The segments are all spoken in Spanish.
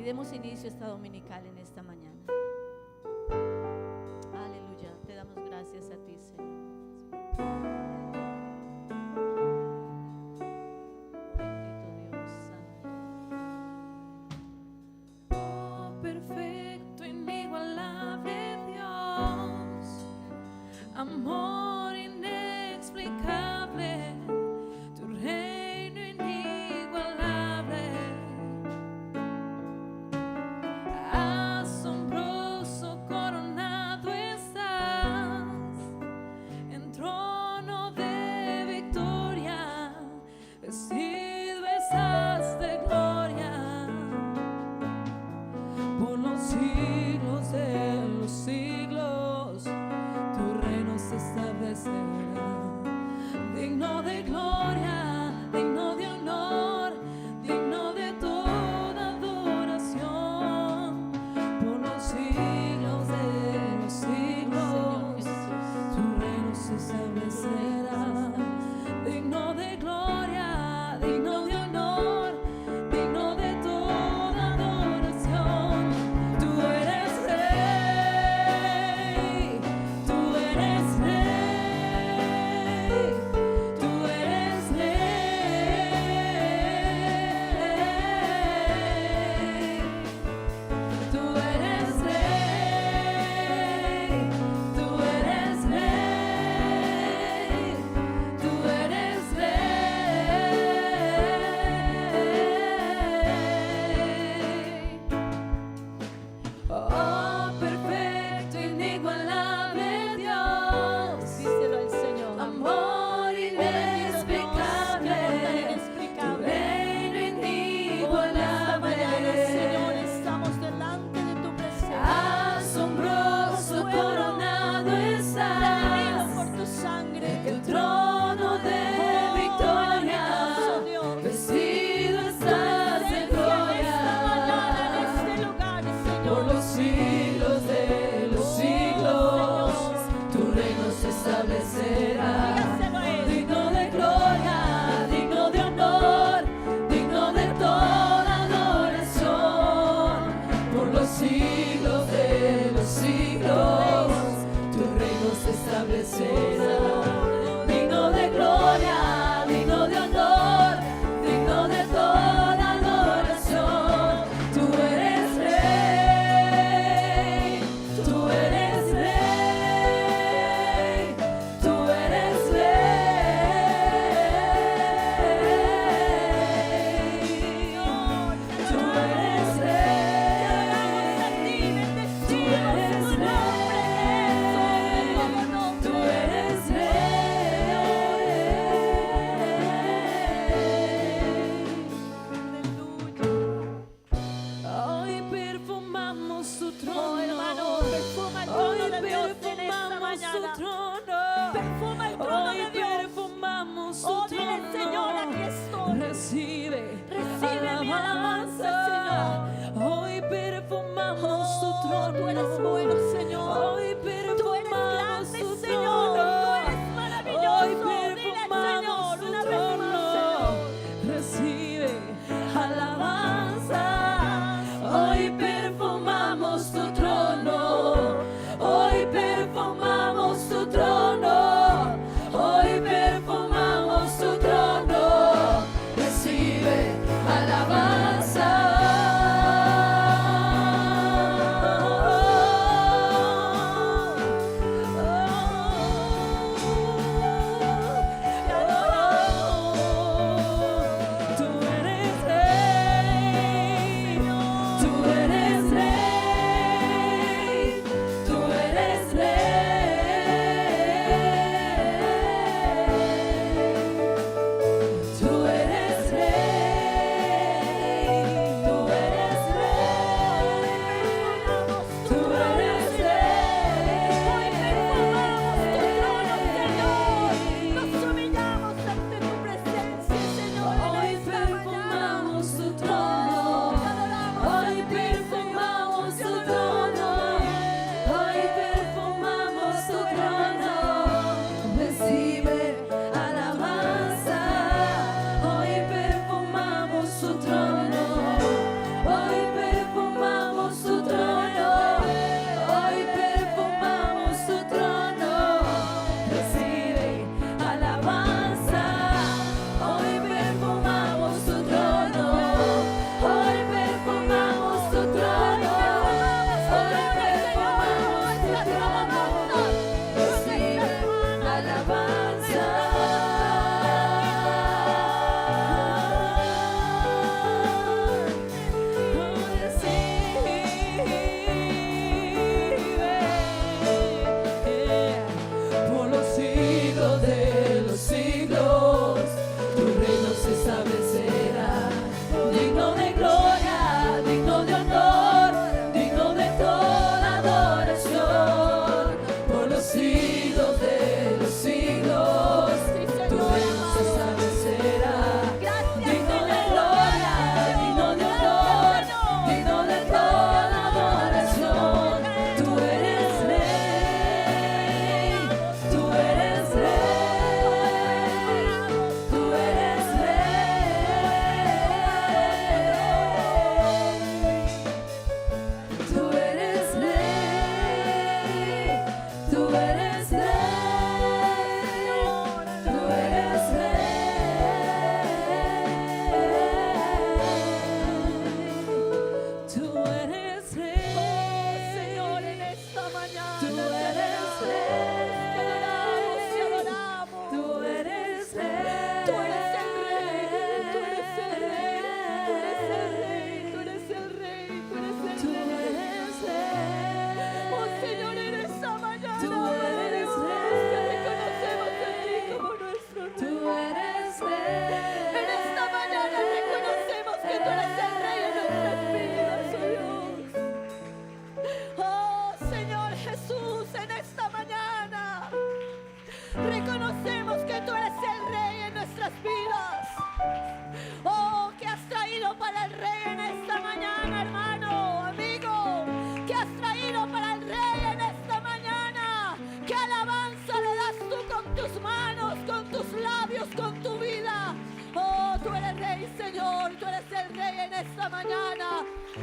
y demos inicio a esta dominical en esta mañana. Aleluya, te damos gracias a ti, Señor. Bendito Dios Santo. Oh, perfecto, inigualable Dios, amor inexplicable, tu reino inigualable, asombroso coronado estás, en trono de victoria, vestido estás de gloria, por los siglos de los siglos, tu reino se establecerá. Digno de gloria, digno de honor, digno de toda adoración, por los siglos de los siglos, tu reino se establecerá. Digno de gloria, digno de honor, digno de toda adoración. Tú eres rey, tú eres rey, tú eres rey, tú eres rey, tú eres rey, tú eres rey. Oh, perfecto, inigualable Dios, Díselo al Señor. amor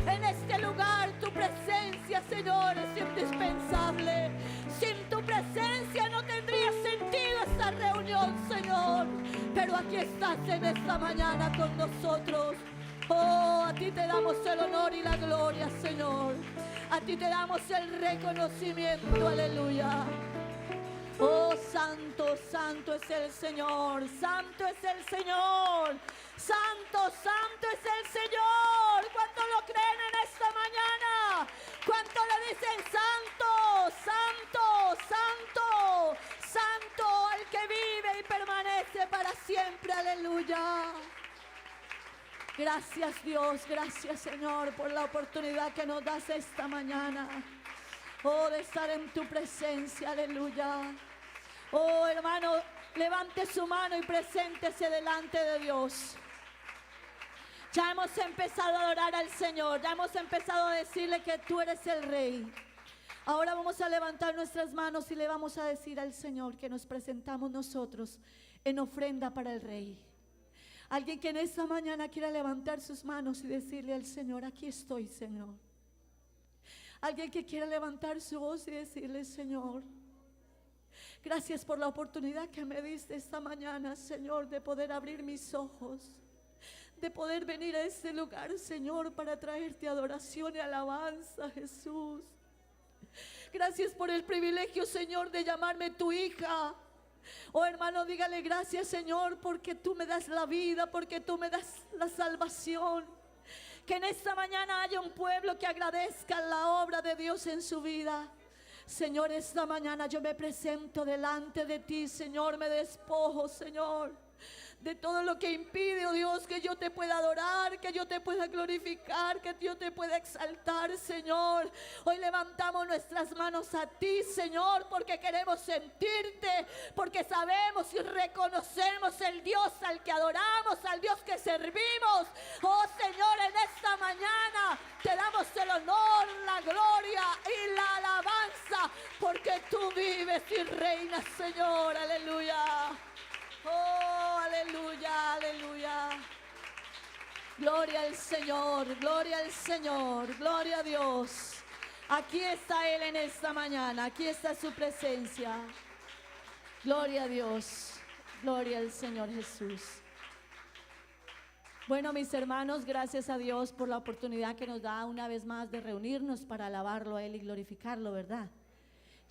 En este lugar tu presencia, Señor, es indispensable. Sin tu presencia no tendría sentido esta reunión, Señor. Pero aquí estás en esta mañana con nosotros. Oh, a ti te damos el honor y la gloria, Señor. A ti te damos el reconocimiento, aleluya. Oh, santo, santo es el Señor, santo es el Señor, santo, santo es el Señor. ¿Cuánto lo creen en esta mañana? ¿Cuánto le dicen santo, santo, santo, santo al que vive y permanece para siempre? Aleluya. Gracias, Dios, gracias, Señor, por la oportunidad que nos das esta mañana. Oh, de estar en tu presencia, aleluya. Oh, hermano, levante su mano y preséntese delante de Dios. Ya hemos empezado a adorar al Señor, ya hemos empezado a decirle que tú eres el Rey. Ahora vamos a levantar nuestras manos y le vamos a decir al Señor que nos presentamos nosotros en ofrenda para el Rey. Alguien que en esta mañana quiera levantar sus manos y decirle al Señor: aquí estoy, Señor. Alguien que quiera levantar su voz y decirle: Señor, gracias por la oportunidad que me diste esta mañana, Señor, de poder abrir mis ojos, de poder venir a este lugar, Señor, para traerte adoración y alabanza, Jesús. Gracias por el privilegio, Señor, de llamarme tu hija. Oh, hermano, dígale gracias, Señor, porque tú me das la vida, porque tú me das la salvación. Que en esta mañana haya un pueblo que agradezca la obra de Dios en su vida. Señor, esta mañana yo me presento delante de ti, Señor, me despojo, Señor, de todo lo que impide, oh Dios, que yo te pueda adorar, que yo te pueda glorificar, que yo te pueda exaltar, Señor. Hoy levantamos nuestras manos a ti, Señor, porque queremos sentirte, porque sabemos y reconocemos el Dios al que adoramos, al Dios que servimos. Oh Señor, en esta mañana te damos el honor, la gloria y la alabanza, porque tú vives y reinas, Señor. Aleluya. Oh, aleluya, aleluya. Gloria al Señor, gloria al Señor, gloria a Dios. Aquí está Él en esta mañana, aquí está su presencia. Gloria a Dios, gloria al Señor Jesús. Bueno, mis hermanos, gracias a Dios por la oportunidad que nos da una vez más de reunirnos para alabarlo a Él y glorificarlo, ¿verdad?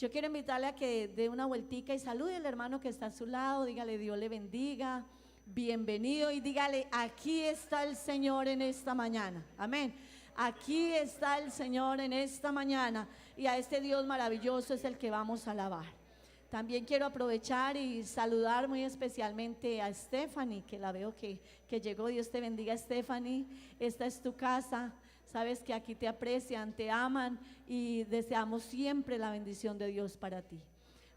Yo quiero invitarle a que dé una vueltica y salude al hermano que está a su lado, dígale: Dios le bendiga, bienvenido, y dígale: aquí está el Señor en esta mañana, amén. Aquí está el Señor en esta mañana, y a este Dios maravilloso es el que vamos a alabar. También quiero aprovechar y saludar muy especialmente a Stephanie, que la veo que llegó. Dios te bendiga, Stephanie, esta es tu casa. Sabes que aquí te aprecian, te aman y deseamos siempre la bendición de Dios para ti.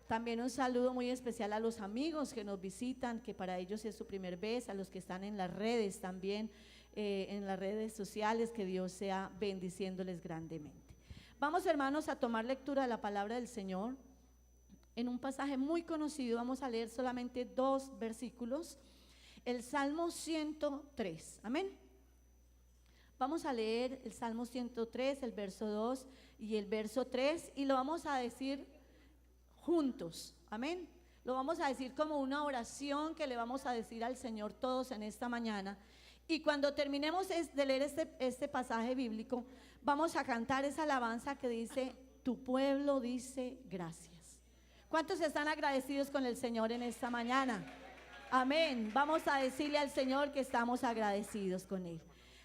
También un saludo muy especial a los amigos que nos visitan, que para ellos es su primer vez, a los que están en las redes también, en las redes sociales, que Dios sea bendiciéndoles grandemente. Vamos, hermanos, a tomar lectura de la palabra del Señor. En un pasaje muy conocido vamos a leer solamente 2 versículos, el Salmo 103, amén. Vamos a leer el Salmo 103, el verso 2 y el verso 3, y lo vamos a decir juntos, amén. Lo vamos a decir como una oración que le vamos a decir al Señor todos en esta mañana. Y cuando terminemos de leer este pasaje bíblico, vamos a cantar esa alabanza que dice: tu pueblo dice gracias. ¿Cuántos están agradecidos con el Señor en esta mañana? Amén. Vamos a decirle al Señor que estamos agradecidos con Él.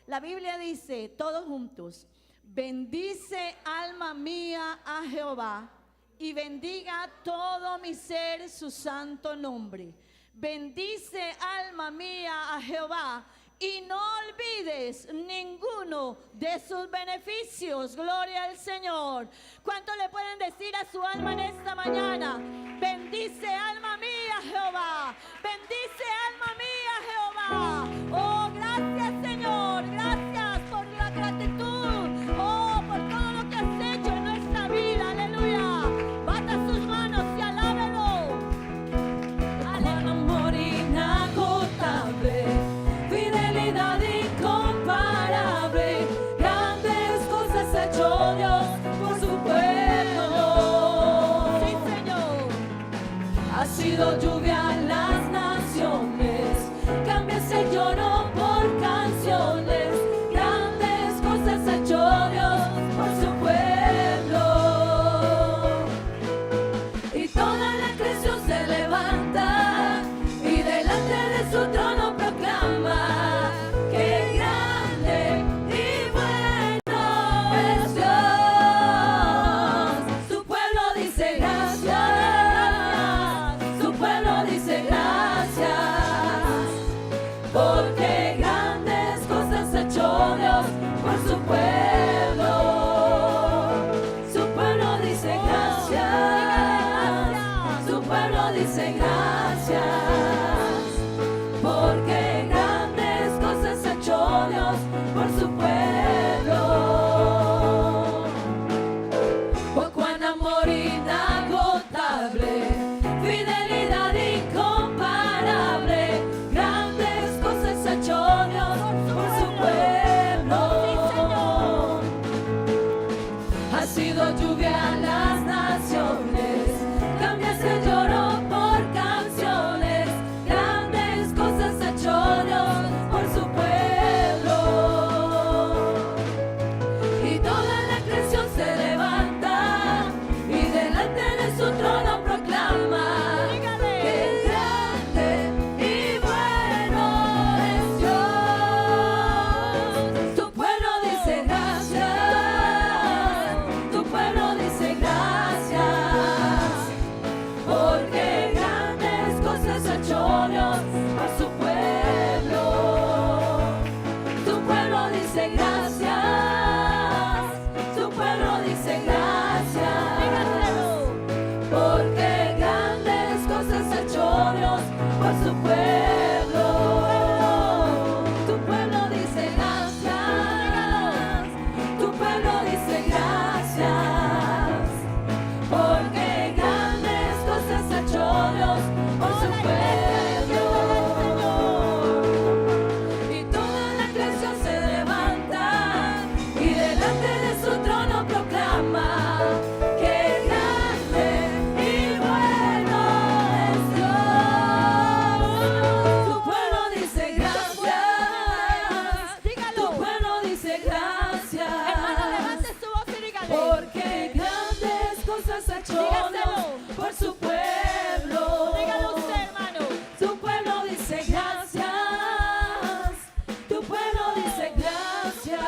La Biblia dice, todos juntos: bendice alma mía a Jehová, y bendiga todo mi ser su santo nombre. Bendice alma mía a Jehová, y no olvides ninguno de sus beneficios. Gloria al Señor. ¿Cuánto le pueden decir a su alma en esta mañana? Bendice alma mía Jehová, bendice alma mía Jehová. Oh, gracias, Señor, gracias por la gratitud, oh, por todo lo que has hecho en nuestra vida. Aleluya. Bata sus manos y alábelo. Con amor inagotable, fidelidad incomparable, grande sido lluvia en las naciones, cambias el lloro por canciones, grandes cosas ha hecho Dios por su pueblo. Y toda la creación se levanta y delante de su trono proclama que grande y bueno es Dios. Su pueblo dice gracias, su pueblo dice gracias, porque grandes cosas ha hecho Dios por su pueblo. Su pueblo dice gracias, su pueblo dice gracias, porque grandes cosas ha hecho Dios por su pueblo. Oh, cuán amor inagotable, fidelidad incomparable, grandes cosas ha hecho Dios por su pueblo. Ha sido lluvia en las naciones, cambias el lloro por canciones, grandes cosas ha hecho Dios por su pueblo. Y toda la creación se levanta y delante de su trono proclama que grande y bueno es Dios. Tu pueblo dice gracias, tu pueblo dice gracias, porque grandes cosas ha hecho Dios por su pueblo. Tu pueblo dice gracias, tu pueblo dice gracias, porque grandes cosas ha hecho Dios por su pueblo. Tu pueblo dice gracias, tu pueblo dice gracias, porque grandes cosas ha hecho Dios por su pueblo. Y toda la creación se levanta y delante de su trono proclama que grande y bueno es Dios. Tu pueblo dice gracias, tu pueblo dice Hermano, levante gracias, su voz y dígale. porque grandes cosas ha hecho Dios por su pueblo. Dígalo usted, hermano. Tu pueblo dice gracias, tu pueblo dice gracias,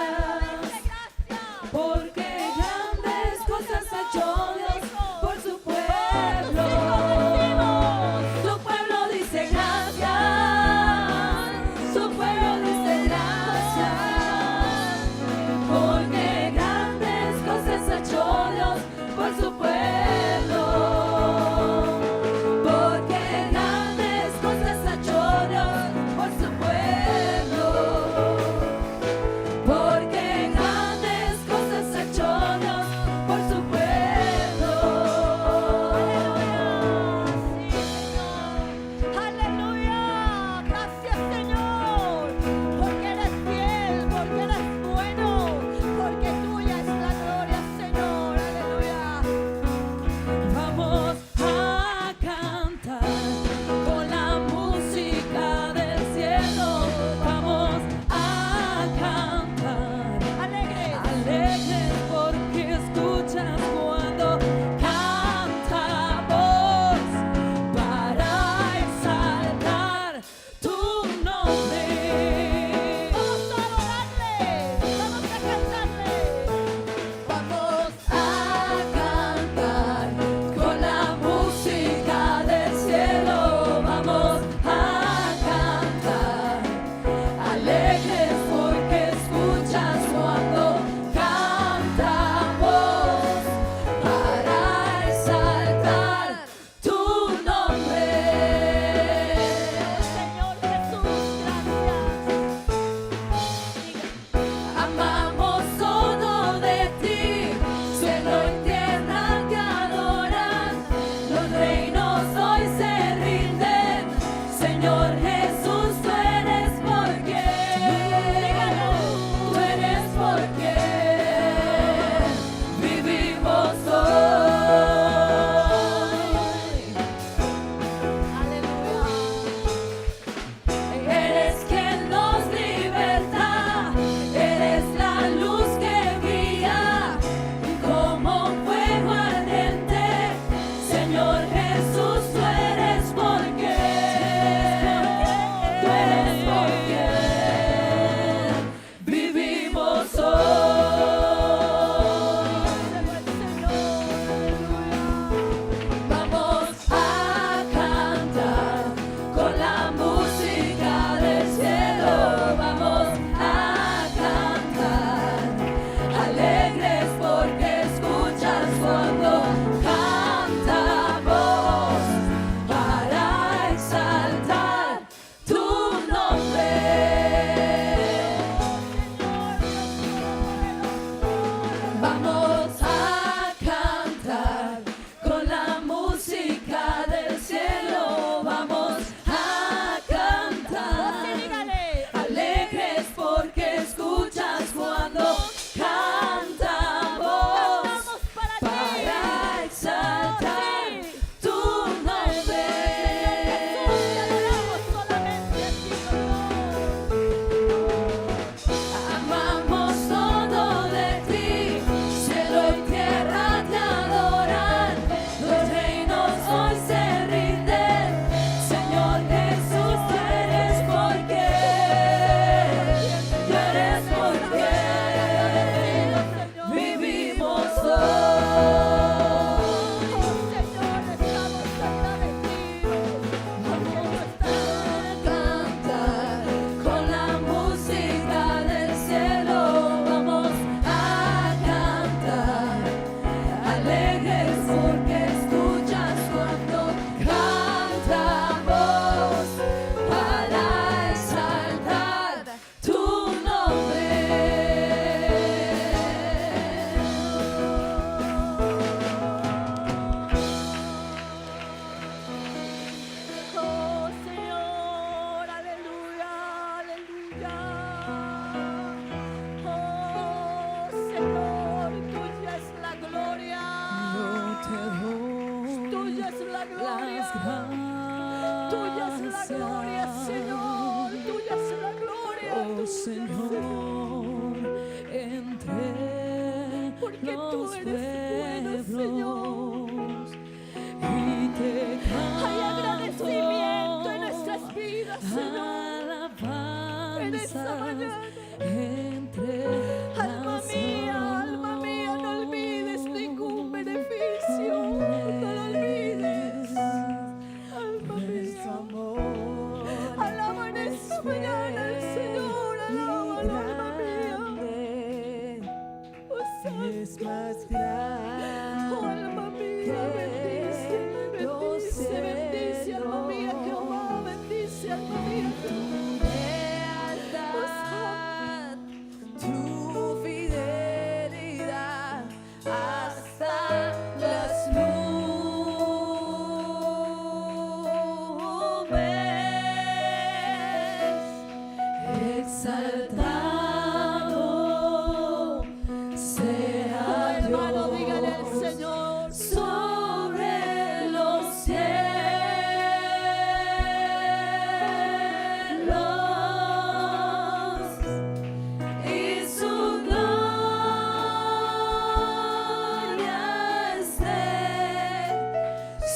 porque grandes cosas ha hecho Dios por su pueblo. Tu pueblo dice gracias, su pueblo dice gracias, porque grandes cosas ha hecho Dios por su pueblo. Porque grandes cosas ha hecho Dios por su pueblo. Porque grandes cosas ha hecho Dios por su pueblo. Aleluya. Gracias, Señor, porque eres fiel, porque eres bueno, porque tuya es la gloria, Señor. Aleluya. Vamos a cantar con la música del cielo. Vamos a cantar Alegres. alegres porque escuchas cuando cantamos para exaltar tu nombre. Vamos a adorarle, vamos a cantarle. Vamos a cantar con la música del cielo. Vamos a cantar alegres porque escuchas cuando cantamos para exaltar tu nombre. Señor Jesús, gracias. Amamos solo de ti, cielo y tierra te adoran, los reinos hoy se rinden, Señor Jesús, tú eres porque, tú eres porque vivimos hoy. Oh Señor, tuya es la gloria. Tuya es la gloria. Tuya es la gloria, Señor. Tuya es la gloria. Oh Señor, entre porque los tú eres bueno, Señor. pueblos y te Hay agradecimiento en nuestras vidas, Señor. En esta alabanzas mañana. entre Alma mía, no olvides ningún beneficio. No lo olvides. Alma mía. Alaba en esta mañana al Señor. Alábalo, alma mía. Oh, Santo. es más grande. Oh, alma mía, bendice, bendice, alma mía, Jehová, bendice, alma mía, Lealtad, tu fidelidad hasta las nubes. Exaltado sea hermano, dígale al Dios Señor. sobre los cielos y su gloria esté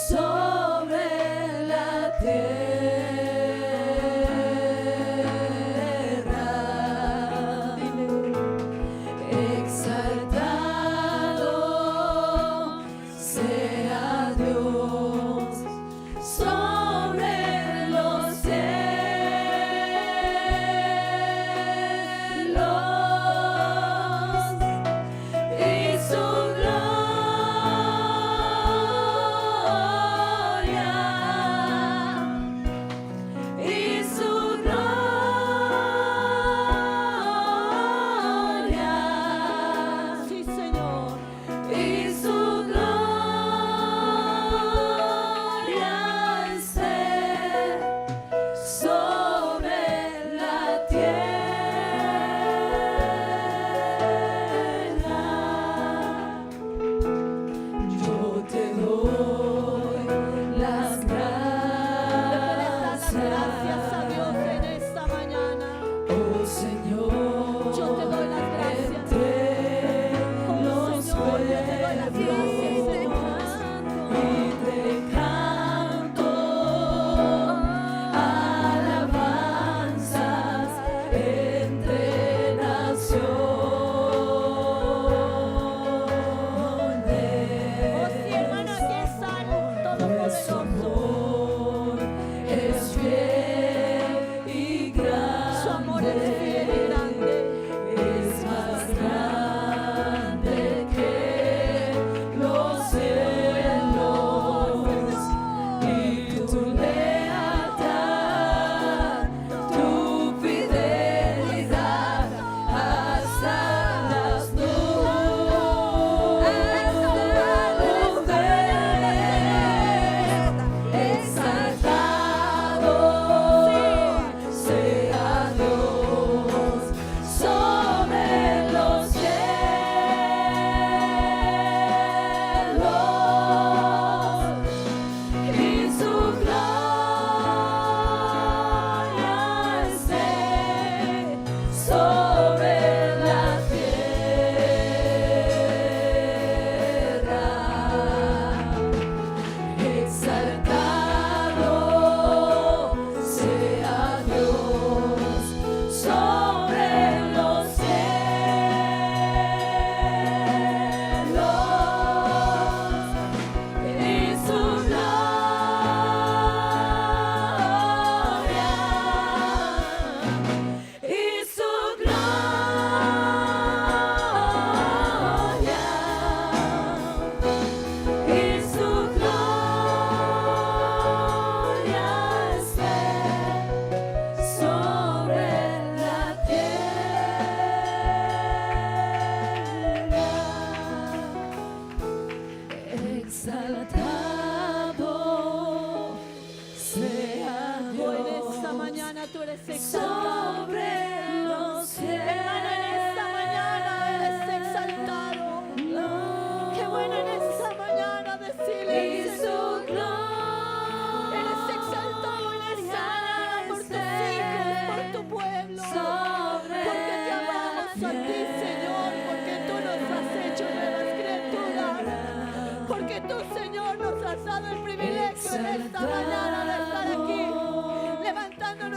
sobre la tierra. Exaltado sea Dios sobre los cielos y su gloria y su gloria Sí, Señor. y su gloria esté sobre la tierra. Yo te doy las Gracias a Dios gracias, en esta mañana. oh Señor. Yo te doy las gracias. Entre Oh, los Señor, yo te doy las gracias. y te canto alabanzas entre naciones. Oh, sí, hermano, aquí está el Pues su Todopoderoso. amor es fiel y grande. Su amor es fiel y grande. Es más grande que los cielos y tu lealtad, tu fidelidad hasta las nubes. Exaltado sea Dios sobre los cielos y su gloria esté sobre la tierra. Exaltado sea Dios sobre los cielos y su gloria y su gloria y su gloria esté sobre la tierra. Exaltado sea Oh, en esta Dios mañana tú eres exaltado. sobre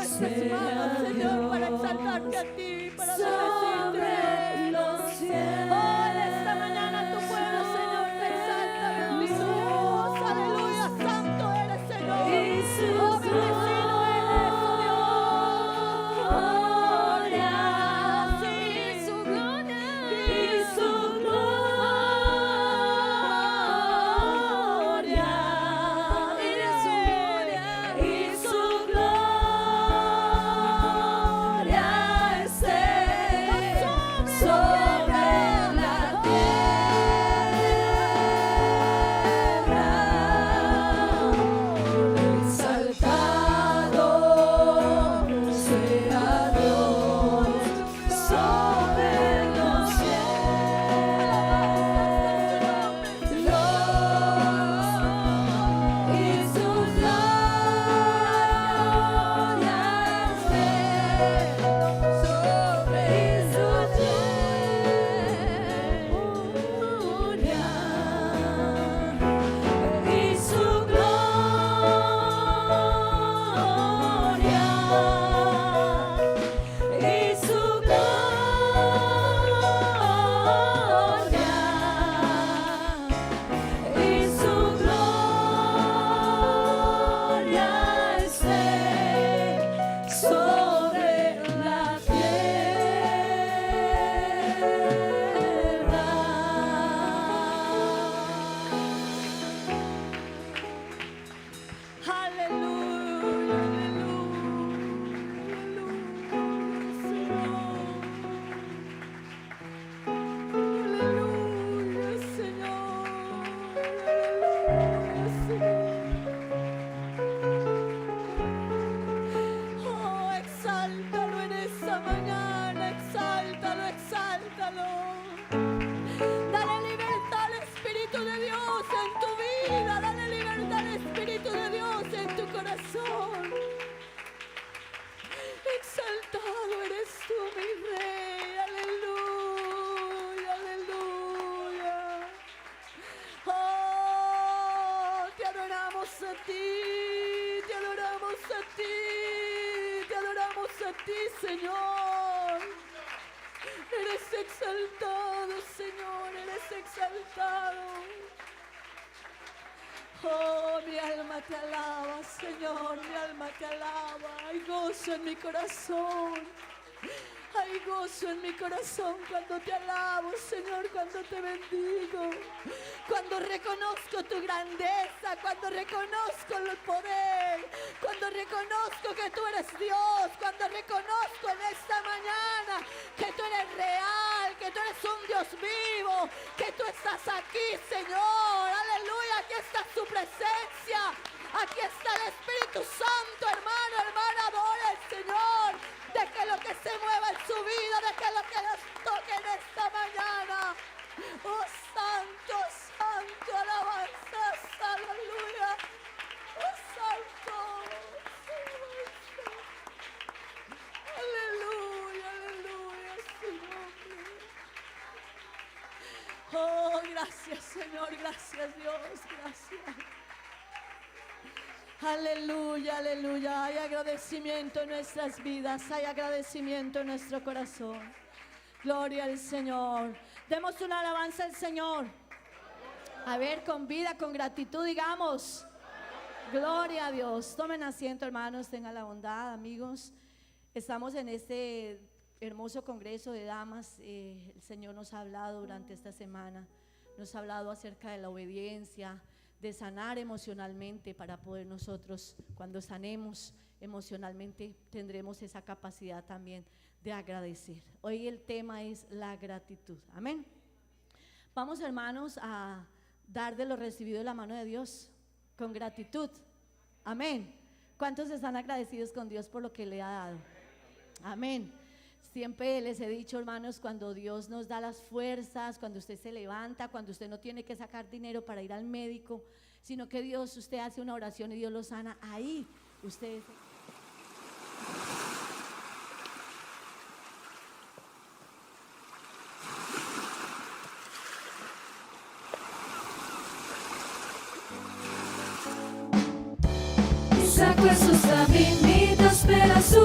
nuestras manos, Señor, para exaltarte a ti, para sobre bendecirte. los cielos. Oh, en esta mañana tu pueblo, Señor, te exalta, bendito Dios, aleluya, santo eres, Señor. Y su Oh, bendecido eres, oh gloria, Dios. Sí, su gloria. y su gloria, y su gloria esté sobre la tierra. Exaltado sea Dios sobre los cielos, y su gloria esté sobre su gloria, y su gloria, y su gloria, y su gloria esté sobre la tierra. Aleluya, aleluya, Señor. Aleluya, Señor. Oh, exáltalo en esta mañana, exáltalo, exáltalo. Dale libertad al Espíritu de Dios en tu vida, dale libertad al Espíritu de Dios en tu corazón. Exaltado eres tú, mi Rey, aleluya, aleluya. Oh, te adoramos a ti, te adoramos a ti, te adoramos a ti, Señor. Eres exaltado, Señor, eres exaltado. Oh, mi alma te alaba, Señor, mi alma te alaba. Hay gozo en mi corazón. Hay gozo en mi corazón cuando te alabo, Señor, cuando te bendigo. Cuando reconozco tu grandeza, cuando reconozco el poder, cuando reconozco que tú eres Dios, cuando reconozco en esta mañana que tú eres real, que tú eres un Dios vivo, que tú estás aquí, Señor. Aleluya, aquí está su presencia. Aquí está el Espíritu Santo, hermano, hermana, adora al Señor. Deje lo que se mueva en su vida, deje lo que nos toque en esta mañana. Oh, santo, santo, alabanzas, aleluya. Oh, santo, aleluya, aleluya, Señor. Oh, gracias, Señor, gracias, Dios, gracias. Aleluya, aleluya. Hay agradecimiento en nuestras vidas, hay agradecimiento en nuestro corazón. Gloria al Señor. Demos una alabanza al Señor. A ver, con vida, con gratitud, digamos. Gloria a Dios. Tomen asiento, hermanos, tengan la bondad, amigos. Estamos en este hermoso congreso de damas. El Señor nos ha hablado durante esta semana. Nos ha hablado acerca de la obediencia, de sanar emocionalmente, para poder nosotros, cuando sanemos emocionalmente, tendremos esa capacidad también de agradecer. Hoy el tema es la gratitud. Amén. Vamos, hermanos, a dar de lo recibido de la mano de Dios con gratitud. Amén. ¿Cuántos están agradecidos con Dios por lo que le ha dado? Amén. Siempre les he dicho, hermanos, cuando Dios nos da las fuerzas, cuando usted se levanta, cuando usted no tiene que sacar dinero para ir al médico, sino que Dios, usted hace una oración y Dios lo sana, ahí usted... Sacó sus caminitos, pero su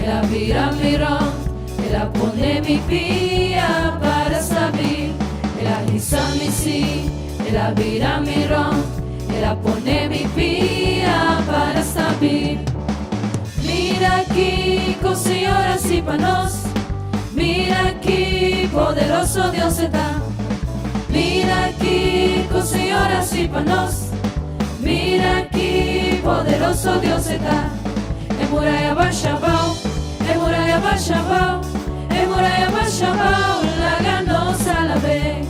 ela vira mirão, ela põe mi pia para saber, ela risa-me sim, ela vira mirão, ela põe mi pia para saber. Mira aqui, com Senhor assim para nós. Mira aqui, poderoso Deus está. Mira aqui, com Senhor assim para nós. Mira aqui, poderoso Deus está. É muralha baixa, val, é muralha baixa, val, é muralha baixa, val, la ganosa la ve.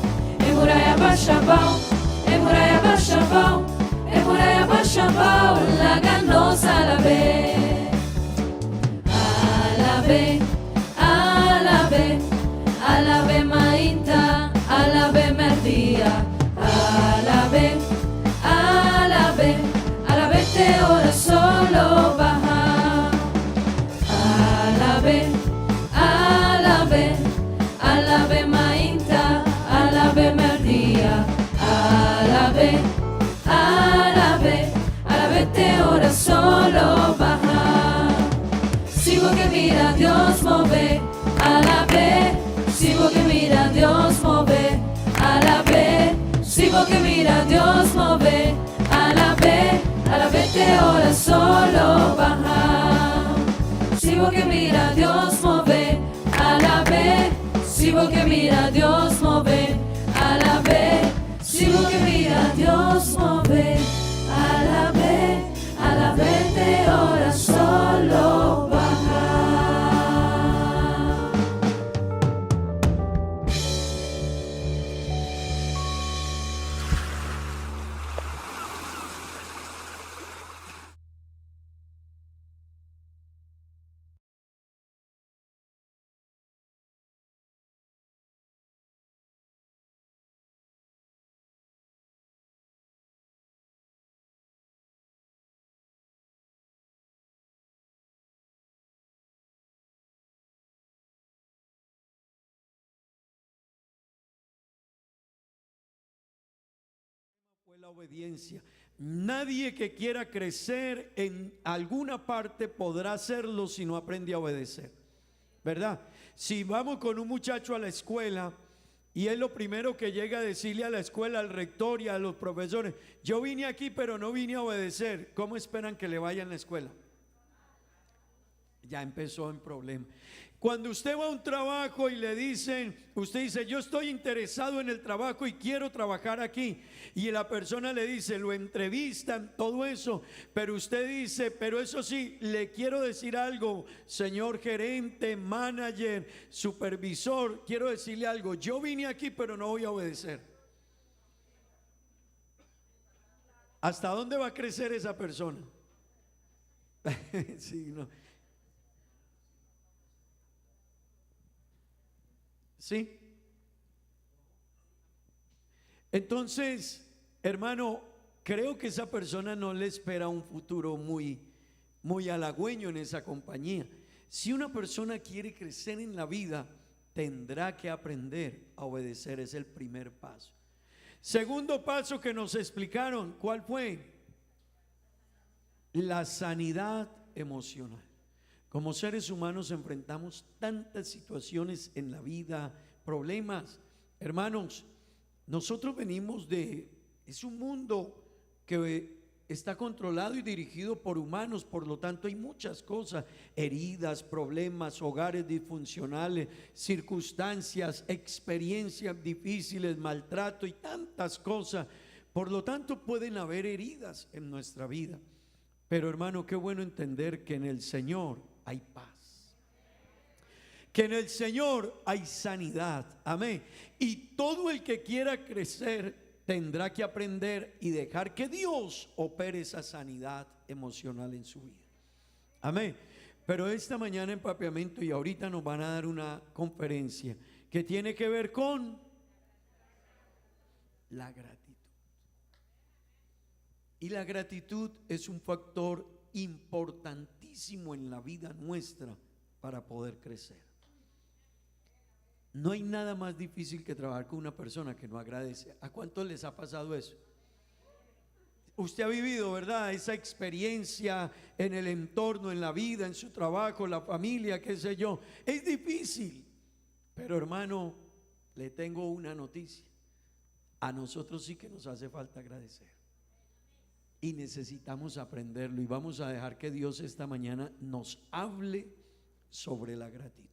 É muralha baixa, val, é muralha baixa, val, é muralha baixa, val, la ganosa la ve. Alabe, alabe, alabe mainta, alabe merdia, alabe, alabe, alabe te ora solo baja. Alabe, alabe, alabe mainta, alabe merdia, alabe, alabe, alabe te ora solo baja. Sigo que mira Dios move, alabe, sigo que mira Dios move, alabe, sigo que mira Dios move, alabe, alabe te ora solo baja. Sigo que mira Dios move, alabe, sigo que mira Dios move, alabe, sigo que mira Dios move, alabe, alabe te ora solo baja. Fue la obediencia. Nadie que quiera crecer en alguna parte podrá hacerlo si no aprende a obedecer, ¿verdad? Si vamos con un muchacho a la escuela y es lo primero que llega a decirle a la escuela, al rector y a los profesores: yo vine aquí pero no vine a obedecer, ¿cómo esperan que le vaya en la escuela? Ya empezó en problema. Cuando usted va a un trabajo y le dicen, usted dice: yo estoy interesado en el trabajo y quiero trabajar aquí, y la persona le dice, lo entrevistan, todo eso, pero usted dice: pero eso sí, le quiero decir algo, señor gerente, manager, supervisor, quiero decirle algo, yo vine aquí pero no voy a obedecer. ¿Hasta dónde va a crecer esa persona? Sí, no. ¿Sí? Entonces, hermano, creo que esa persona no le espera un futuro muy halagüeño en esa compañía. Si una persona quiere crecer en la vida, tendrá que aprender a obedecer. Es el primer paso. Segundo paso que nos explicaron, ¿cuál fue? La sanidad emocional. Como seres humanos enfrentamos tantas situaciones en la vida, problemas. Hermanos, nosotros venimos es un mundo que está controlado y dirigido por humanos, por lo tanto hay muchas cosas, heridas, problemas, hogares disfuncionales, circunstancias, experiencias difíciles, maltrato y tantas cosas. Por lo tanto pueden haber heridas en nuestra vida. Pero hermano, qué bueno entender que en el Señor hay paz, que en el Señor hay sanidad, amén. Y todo el que quiera crecer tendrá que aprender y dejar que Dios opere esa sanidad emocional en su vida, amén. Pero esta mañana en Papiamento y ahorita nos van a dar una conferencia que tiene que ver con la gratitud. Y la gratitud es un factor importantísimo en la vida nuestra para poder crecer. No hay nada más difícil que trabajar con una persona que no agradece. ¿A cuántos les ha pasado eso? Usted ha vivido, ¿verdad? Esa experiencia en el entorno, en la vida, en su trabajo, la familia, qué sé yo. Es difícil. Pero hermano, le tengo una noticia. A nosotros sí que nos hace falta agradecer. Y necesitamos aprenderlo. Y vamos a dejar que Dios esta mañana nos hable sobre la gratitud.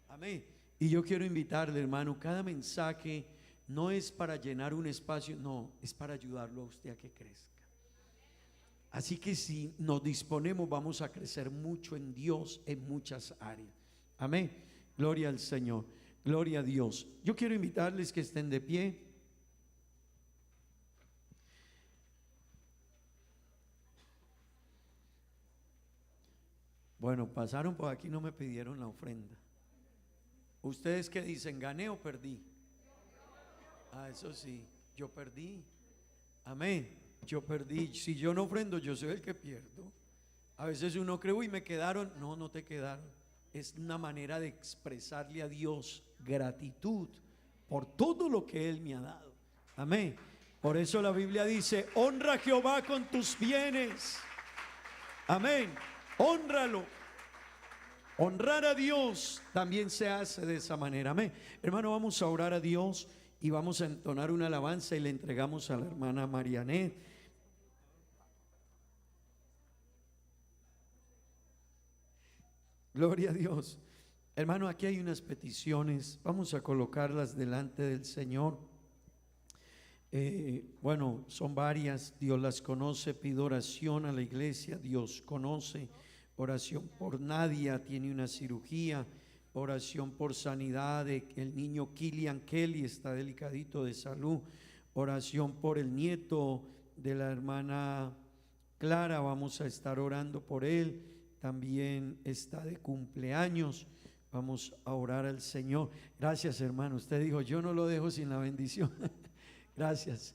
Amén. Y yo quiero invitarle, hermano, cada mensaje no es para llenar un espacio, no, es para ayudarlo a usted a que crezca. Así que si nos disponemos, vamos a crecer mucho en Dios en muchas áreas. Amén. Gloria al Señor. Gloria a Dios. Yo quiero invitarles que estén de pie. Bueno, pasaron por aquí, no me pidieron la ofrenda. ¿Ustedes qué dicen? ¿Gané o perdí? Eso sí, yo perdí. Amén. Yo perdí. Si yo no ofrendo, yo soy el que pierdo. A veces uno cree, uy, me quedaron. No, no te quedaron. Es una manera de expresarle a Dios gratitud por todo lo que Él me ha dado. Amén. Por eso la Biblia dice: honra a Jehová con tus bienes. Amén. Hónralo. Honrar a Dios también se hace de esa manera. Amén. Hermano, vamos a orar a Dios y vamos a entonar una alabanza y le entregamos a la hermana Marianet. Gloria a Dios. Hermano, aquí hay unas peticiones. Vamos a colocarlas delante del Señor. Bueno, son varias. Dios las conoce. Pido oración a la iglesia. Dios conoce. Oración por Nadia, tiene una cirugía. Oración por sanidad de el niño Killian Kelly, está delicadito de salud. Oración por el nieto de la hermana Clara, vamos a estar orando por él. También está de cumpleaños. Vamos a orar al Señor. Gracias, hermano. Usted dijo, yo no lo dejo sin la bendición. Gracias.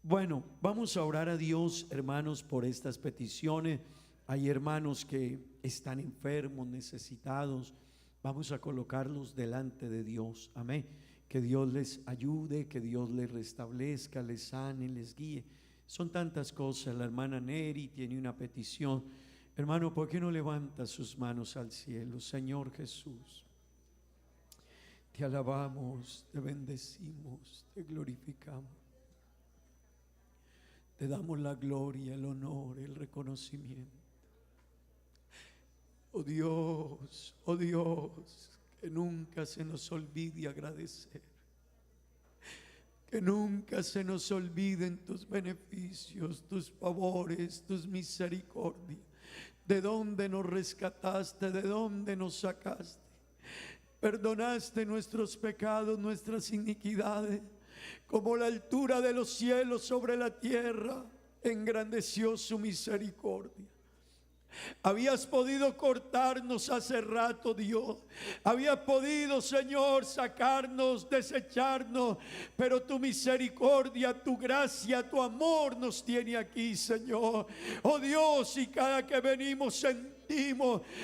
Bueno, vamos a orar a Dios, hermanos, por estas peticiones. Hay hermanos que están enfermos, necesitados. Vamos a colocarlos delante de Dios. Amén. Que Dios les ayude, que Dios les restablezca, les sane, les guíe. Son tantas cosas. La hermana Neri tiene una petición. Hermano, ¿por qué no levanta sus manos al cielo? Señor Jesús, te alabamos, te bendecimos, te glorificamos. Te damos la gloria, el honor, el reconocimiento. Oh Dios, que nunca se nos olvide agradecer. Que nunca se nos olviden tus beneficios, tus favores, tus misericordias. De dónde nos rescataste, de dónde nos sacaste. Perdonaste nuestros pecados, nuestras iniquidades. Como la altura de los cielos sobre la tierra, engrandeció su misericordia. Habías podido cortarnos hace rato, Dios. Habías podido, Señor, sacarnos, desecharnos, pero tu misericordia, tu gracia, tu amor nos tiene aquí, Señor. Oh Dios, y cada que venimos sentimos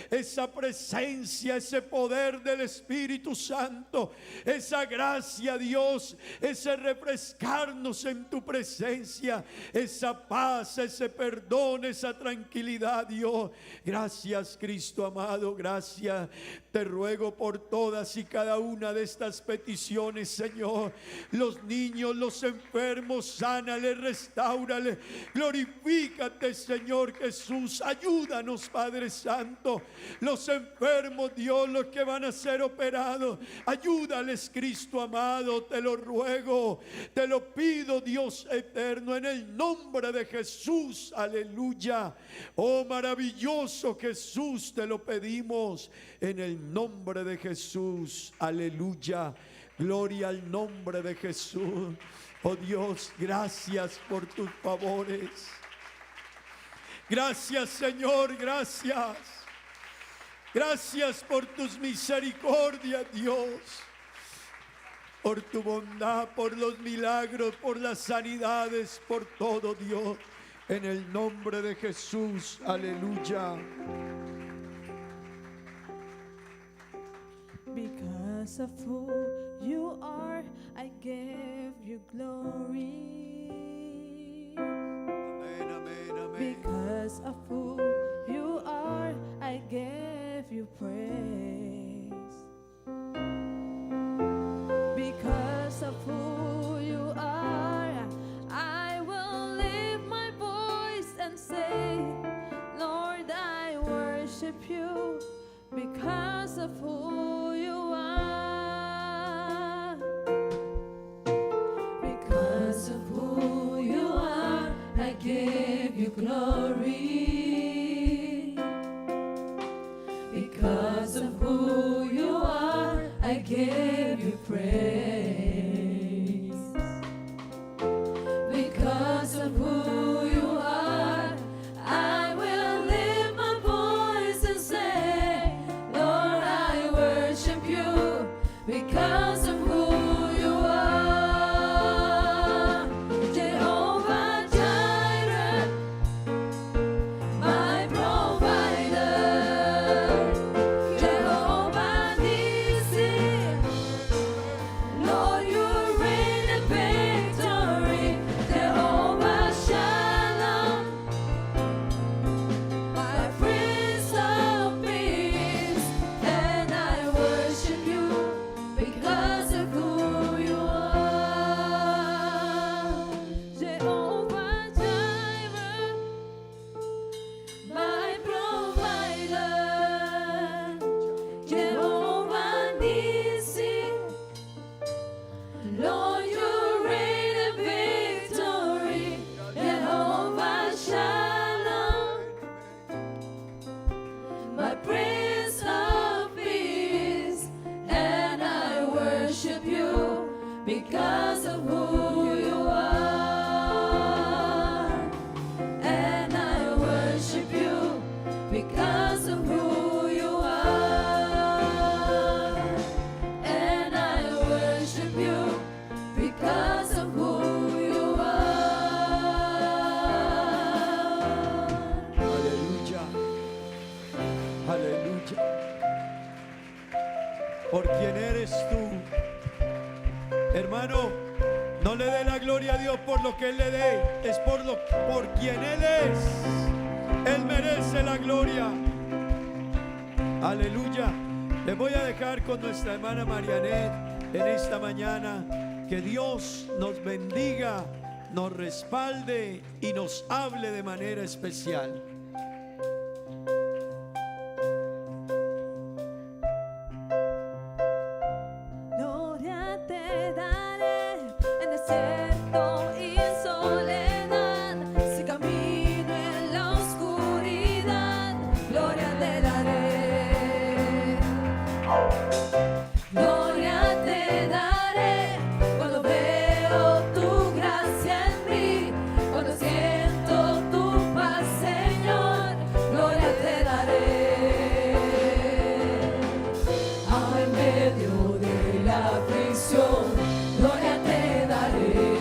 esa presencia, ese poder del Espíritu Santo, esa gracia, Dios, ese refrescarnos en tu presencia, esa paz, ese perdón, esa tranquilidad, Dios. Gracias, Cristo amado, gracias. Te ruego por todas y cada una de estas peticiones, Señor. Los niños, los enfermos, sánale, restáurale. Glorifícate, Señor Jesús. Ayúdanos, Padre Santo. Los enfermos, Dios, los que van a ser operados, ayúdales, Cristo amado. Te lo ruego, te lo pido, Dios eterno, en el nombre de Jesús. Aleluya. Oh, maravilloso Jesús, te lo pedimos en el nombre de Jesús. Aleluya. Gloria al nombre de Jesús. Oh Dios, gracias por tus favores. Gracias, Señor, gracias. Gracias por tus misericordias, Dios. Por tu bondad, por los milagros, por las sanidades, por todo, Dios. En el nombre de Jesús. Aleluya. Because of who you are, I give you glory. because of who you are, I give you praise. Because of who you are, I will lift my voice and say, Lord, I worship you because of who you are. Because of who you are, I give you glory. Because of who you are, I give you praise. Because of who you are, I will lift my voice and say, Lord, I worship you because of who you are. Jehovah Jireh, my provider. Jehovah Nissi, Lord, you reign in victory. Jehovah Shalom, my Prince of Peace, and I worship you because of who you are. Jehovah Jireh, my provider. Jehovah Nissi, Lord, you reign in victory. Jehovah Shalom, my Prince of Peace, and I worship you because of who you are. And I worship you because of who you are. And I worship you because of who you are. Aleluya. Aleluya. Por quien eres tú. Hermano, no le dé la gloria a Dios por lo que Él le dé. Es por quien Él es. Él merece la gloria. Aleluya. Les voy a dejar con nuestra hermana Marianet en esta mañana. Que Dios nos bendiga, nos respalde y nos hable de manera especial. Gloria te daré en desierto y en soledad. Si camino en la oscuridad, gloria te daré. Gloria te daré cuando veo tu gracia en mí, cuando siento tu paz, Señor. Gloria te daré. En medio de la aflicción, gloria te daré.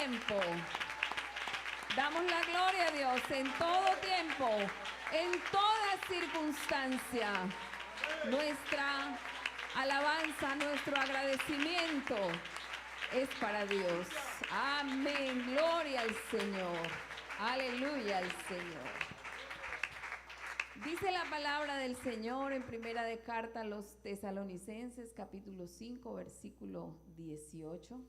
tiempo. Damos la gloria a Dios en todo tiempo, en toda circunstancia. Nuestra alabanza, nuestro agradecimiento es para Dios. Amén. Gloria al Señor. Aleluya al Señor. Dice la palabra del Señor en primera de carta a los Tesalonicenses, capítulo 5, versículo 18.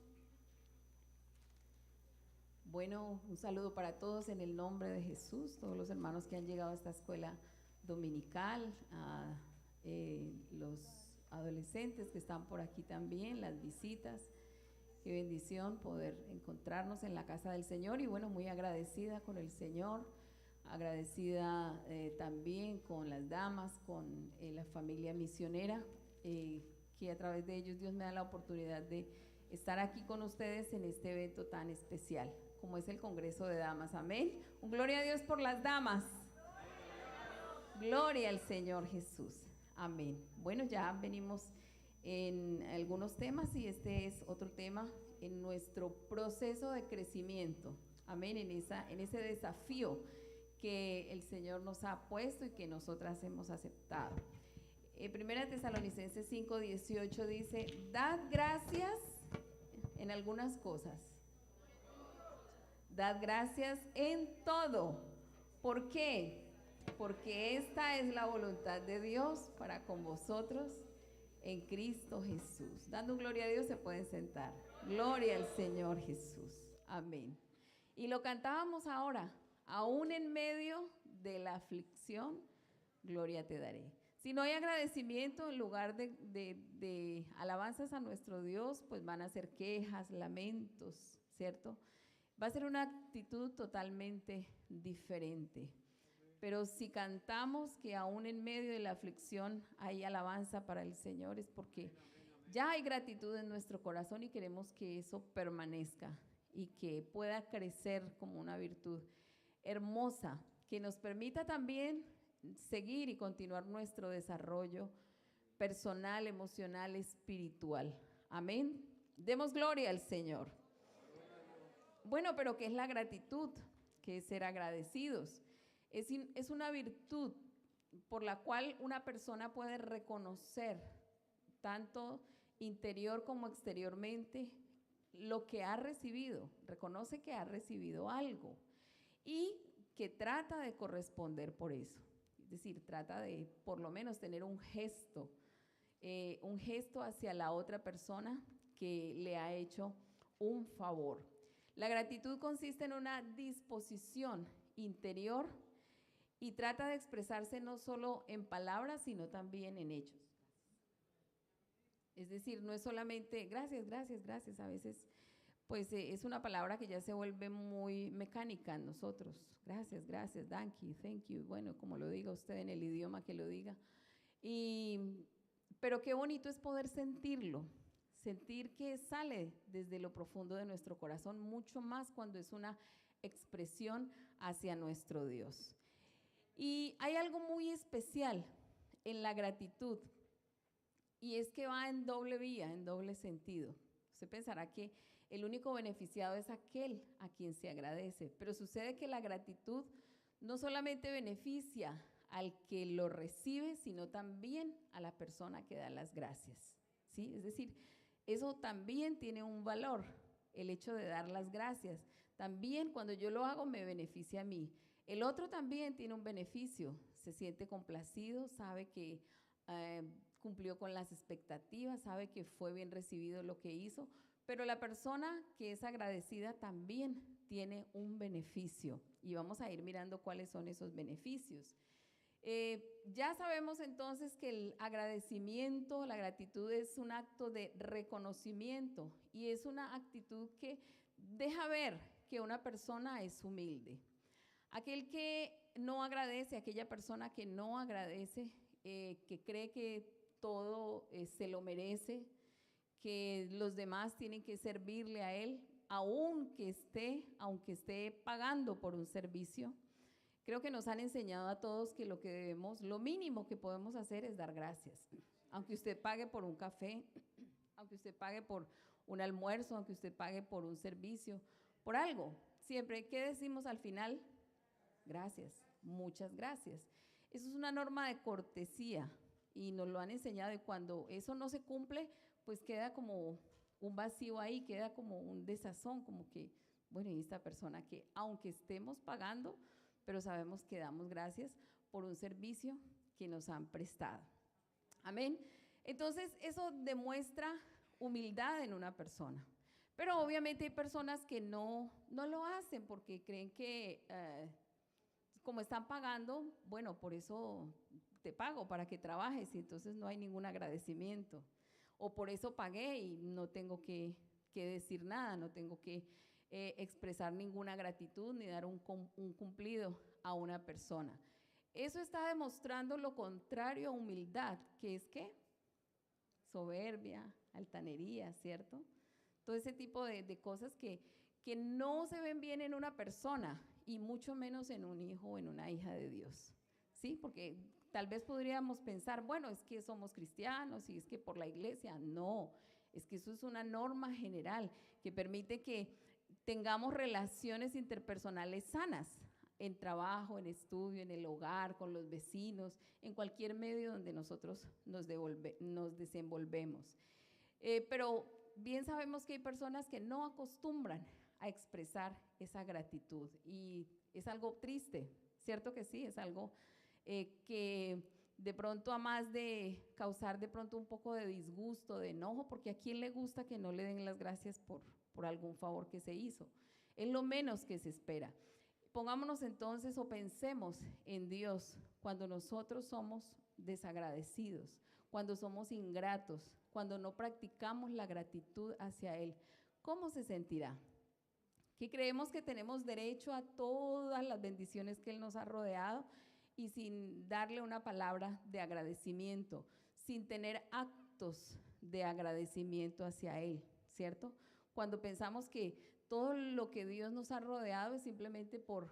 Bueno, un saludo para todos en el nombre de Jesús, todos los hermanos que han llegado a esta escuela dominical, a los adolescentes que están por aquí también, las visitas. Qué bendición poder encontrarnos en la casa del Señor y bueno, muy agradecida con el Señor, agradecida también con las damas, con la familia misionera, que a través de ellos Dios me da la oportunidad de estar aquí con ustedes en este evento tan especial como es el Congreso de Damas. Amén. Un gloria a Dios por las damas. Gloria al Señor Jesús. Amén. Bueno, ya venimos en algunos temas y este es otro tema en nuestro proceso de crecimiento. Amén. En ese desafío que el Señor nos ha puesto y que nosotras hemos aceptado. Primera Tesalonicenses 5:18 dice: dad gracias en algunas cosas. Dad gracias en todo. ¿Por qué? Porque esta es la voluntad de Dios para con vosotros en Cristo Jesús. Dando gloria a Dios se pueden sentar. Gloria al Señor Jesús. Amén. Y lo cantábamos ahora. Aún en medio de la aflicción, gloria te daré. Si no hay agradecimiento, en lugar de alabanzas a nuestro Dios, pues van a ser quejas, lamentos, ¿cierto? Va a ser una actitud totalmente diferente. Pero si cantamos que aún en medio de la aflicción hay alabanza para el Señor, es porque ya hay gratitud en nuestro corazón y queremos que eso permanezca y que pueda crecer como una virtud hermosa, que nos permita también seguir y continuar nuestro desarrollo personal, emocional, espiritual. Amén. Demos gloria al Señor. Bueno, pero ¿qué es la gratitud? ¿Qué es ser agradecidos? Es una virtud por la cual una persona puede reconocer, tanto interior como exteriormente, lo que ha recibido. Reconoce que ha recibido algo y que trata de corresponder por eso. Es decir, trata de por lo menos tener un gesto hacia la otra persona que le ha hecho un favor. La gratitud consiste en una disposición interior y trata de expresarse no solo en palabras, sino también en hechos. Es decir, no es solamente gracias, gracias, gracias. A veces, pues es una palabra que ya se vuelve muy mecánica en nosotros. Gracias, gracias, thank you. Bueno, como lo diga usted en el idioma que lo diga. Pero qué bonito es poder sentirlo. Sentir que sale desde lo profundo de nuestro corazón, mucho más cuando es una expresión hacia nuestro Dios. Y hay algo muy especial en la gratitud, y es que va en doble vía, en doble sentido. Usted pensará que el único beneficiado es aquel a quien se agradece, pero sucede que la gratitud no solamente beneficia al que lo recibe, sino también a la persona que da las gracias, ¿sí? Es decir, eso también tiene un valor, el hecho de dar las gracias. También cuando yo lo hago me beneficia a mí. El otro también tiene un beneficio, se siente complacido, sabe que cumplió con las expectativas, sabe que fue bien recibido lo que hizo, pero la persona que es agradecida también tiene un beneficio y vamos a ir mirando cuáles son esos beneficios. Ya sabemos entonces que el agradecimiento, la gratitud es un acto de reconocimiento y es una actitud que deja ver que una persona es humilde. Aquel que no agradece, aquella persona que no agradece, que cree que todo se lo merece, que los demás tienen que servirle a él, aunque esté pagando por un servicio. Creo que nos han enseñado a todos que lo mínimo que podemos hacer es dar gracias. Aunque usted pague por un café, aunque usted pague por un almuerzo, aunque usted pague por un servicio, por algo. Siempre, ¿qué decimos al final? Gracias, muchas gracias. Eso es una norma de cortesía y nos lo han enseñado, y cuando eso no se cumple, pues queda como un vacío ahí, queda como un desazón, como que, bueno, y esta persona que aunque estemos pagando, pero sabemos que damos gracias por un servicio que nos han prestado. Amén. Entonces, eso demuestra humildad en una persona. Pero obviamente hay personas que no lo hacen porque creen que como están pagando, bueno, por eso te pago, para que trabajes, y entonces no hay ningún agradecimiento. O por eso pagué y no tengo que decir nada, no tengo que expresar ninguna gratitud ni dar un cumplido a una persona. Eso está demostrando lo contrario a humildad, que es ¿qué? Soberbia, altanería, ¿cierto? Todo ese tipo de cosas que no se ven bien en una persona y mucho menos en un hijo o en una hija de Dios, ¿sí? Porque tal vez podríamos pensar, bueno, es que somos cristianos y es que por la iglesia. No, es que eso es una norma general que permite que tengamos relaciones interpersonales sanas en trabajo, en estudio, en el hogar, con los vecinos, en cualquier medio donde nosotros nos desenvolvemos. Pero bien sabemos que hay personas que no acostumbran a expresar esa gratitud y es algo triste, ¿cierto que sí? Es algo que de pronto, a más de causar de pronto un poco de disgusto, de enojo, porque a quién le gusta que no le den las gracias por algún favor que se hizo. Es lo menos que se espera. Pongámonos entonces o pensemos en Dios cuando nosotros somos desagradecidos, cuando somos ingratos, cuando no practicamos la gratitud hacia Él. ¿Cómo se sentirá? Que creemos que tenemos derecho a todas las bendiciones que Él nos ha rodeado y sin darle una palabra de agradecimiento, sin tener actos de agradecimiento hacia Él, ¿cierto? Cuando pensamos que todo lo que Dios nos ha rodeado es simplemente por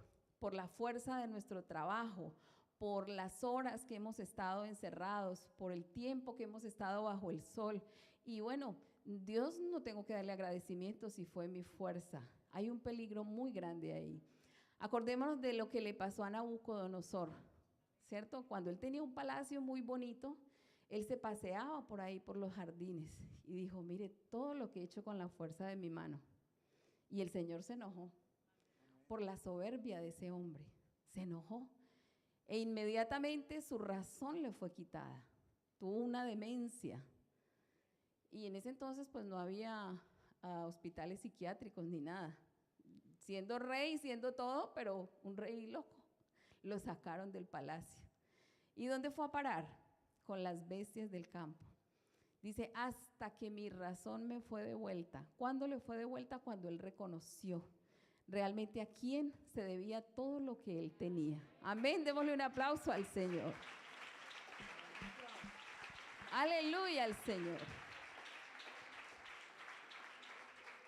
la fuerza de nuestro trabajo, por las horas que hemos estado encerrados, por el tiempo que hemos estado bajo el sol. Y bueno, Dios no tengo que darle agradecimiento si fue mi fuerza. Hay un peligro muy grande ahí. Acordémonos de lo que le pasó a Nabucodonosor, ¿cierto? Cuando él tenía un palacio muy bonito, él se paseaba por ahí, por los jardines, y dijo, mire, todo lo que he hecho con la fuerza de mi mano. Y el Señor se enojó por la soberbia de ese hombre, se enojó. E inmediatamente su razón le fue quitada, tuvo una demencia. Y en ese entonces pues no había hospitales psiquiátricos ni nada. Siendo rey, siendo todo, pero un rey loco. Lo sacaron del palacio. ¿Y dónde fue a parar? Con las bestias del campo. Dice, hasta que mi razón me fue de vuelta. ¿Cuándo le fue de vuelta? Cuando él reconoció realmente a quién se debía todo lo que él tenía. Amén, démosle un aplauso al Señor. Aleluya al Señor.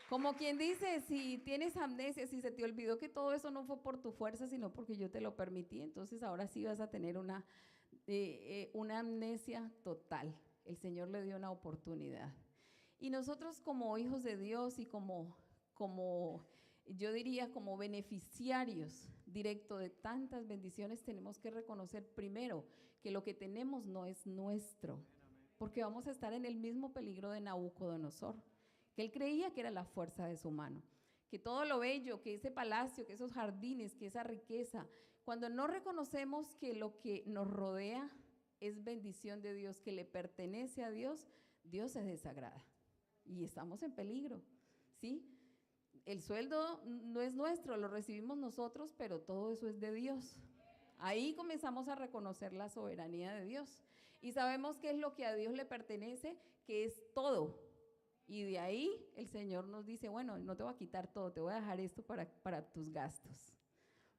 Como quien dice, si tienes amnesia, si se te olvidó que todo eso no fue por tu fuerza, sino porque yo te lo permití, entonces ahora sí vas a tener una amnesia total. El Señor le dio una oportunidad. Y nosotros como hijos de Dios y como yo diría como beneficiarios directos de tantas bendiciones, tenemos que reconocer primero que lo que tenemos no es nuestro, porque vamos a estar en el mismo peligro de Nabucodonosor, que él creía que era la fuerza de su mano, que todo lo bello, que ese palacio, que esos jardines, que esa riqueza, cuando no reconocemos que lo que nos rodea es bendición de Dios, que le pertenece a Dios, Dios se desagrada y estamos en peligro, ¿sí? El sueldo no es nuestro, lo recibimos nosotros, pero todo eso es de Dios. Ahí comenzamos a reconocer la soberanía de Dios y sabemos qué es lo que a Dios le pertenece, que es todo. Y de ahí el Señor nos dice, bueno, no te voy a quitar todo, te voy a dejar esto para tus gastos,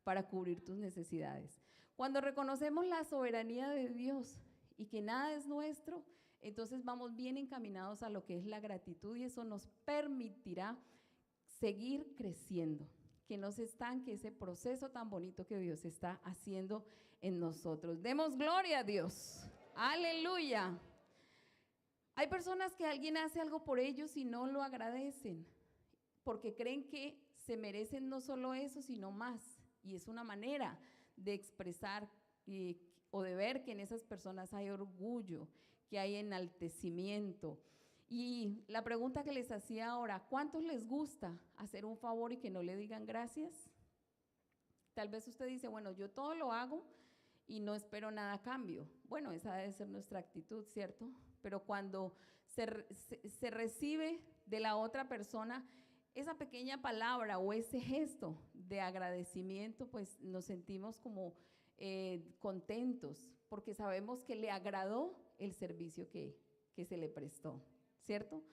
para cubrir tus necesidades. Cuando reconocemos la soberanía de Dios y que nada es nuestro, entonces vamos bien encaminados a lo que es la gratitud y eso nos permitirá seguir creciendo, que no se estanque ese proceso tan bonito que Dios está haciendo en nosotros. Demos gloria a Dios. Aleluya. Hay personas que alguien hace algo por ellos y no lo agradecen porque creen que se merecen no solo eso, sino más. Y es una manera de expresar o de ver que en esas personas hay orgullo, que hay enaltecimiento. Y la pregunta que les hacía ahora, ¿cuántos les gusta hacer un favor y que no le digan gracias? Tal vez usted dice, bueno, yo todo lo hago y no espero nada a cambio. Bueno, esa debe ser nuestra actitud, ¿cierto? Pero cuando se recibe de la otra persona esa pequeña palabra o ese gesto de agradecimiento, pues nos sentimos como contentos, porque sabemos que le agradó el servicio que se le prestó, ¿cierto?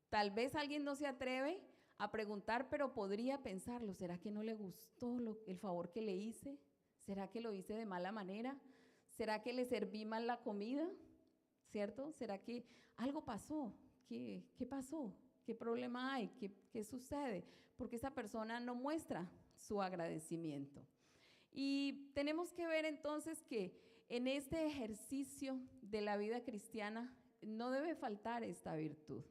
Tal vez alguien no se atreve a preguntar, pero podría pensarlo, ¿será que no le gustó el favor que le hice? ¿Será que lo hice de mala manera? ¿Será que le serví mal la comida? ¿Cierto? ¿Será que algo pasó? ¿Qué pasó? ¿Qué problema hay? ¿Qué sucede? Porque esa persona no muestra su agradecimiento. Y tenemos que ver entonces que en este ejercicio de la vida cristiana no debe faltar esta virtud.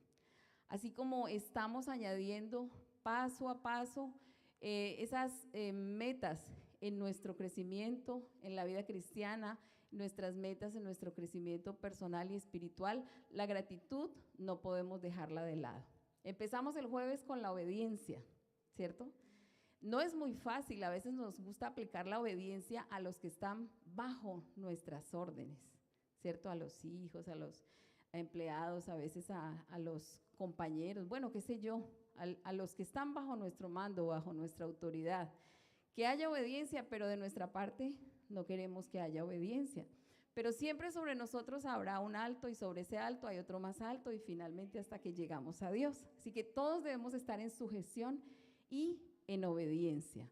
Así como estamos añadiendo paso a paso esas metas en nuestro crecimiento en la vida cristiana, nuestras metas en nuestro crecimiento personal y espiritual, la gratitud no podemos dejarla de lado. Empezamos el jueves con la obediencia, ¿cierto? No es muy fácil, a veces nos gusta aplicar la obediencia a los que están bajo nuestras órdenes, ¿cierto? A los hijos, a los empleados, a veces a los compañeros, bueno, qué sé yo, a los que están bajo nuestro mando, bajo nuestra autoridad. Que haya obediencia, pero de nuestra parte no queremos que haya obediencia. Pero siempre sobre nosotros habrá un alto y sobre ese alto hay otro más alto y finalmente hasta que llegamos a Dios. Así que todos debemos estar en sujeción y en obediencia.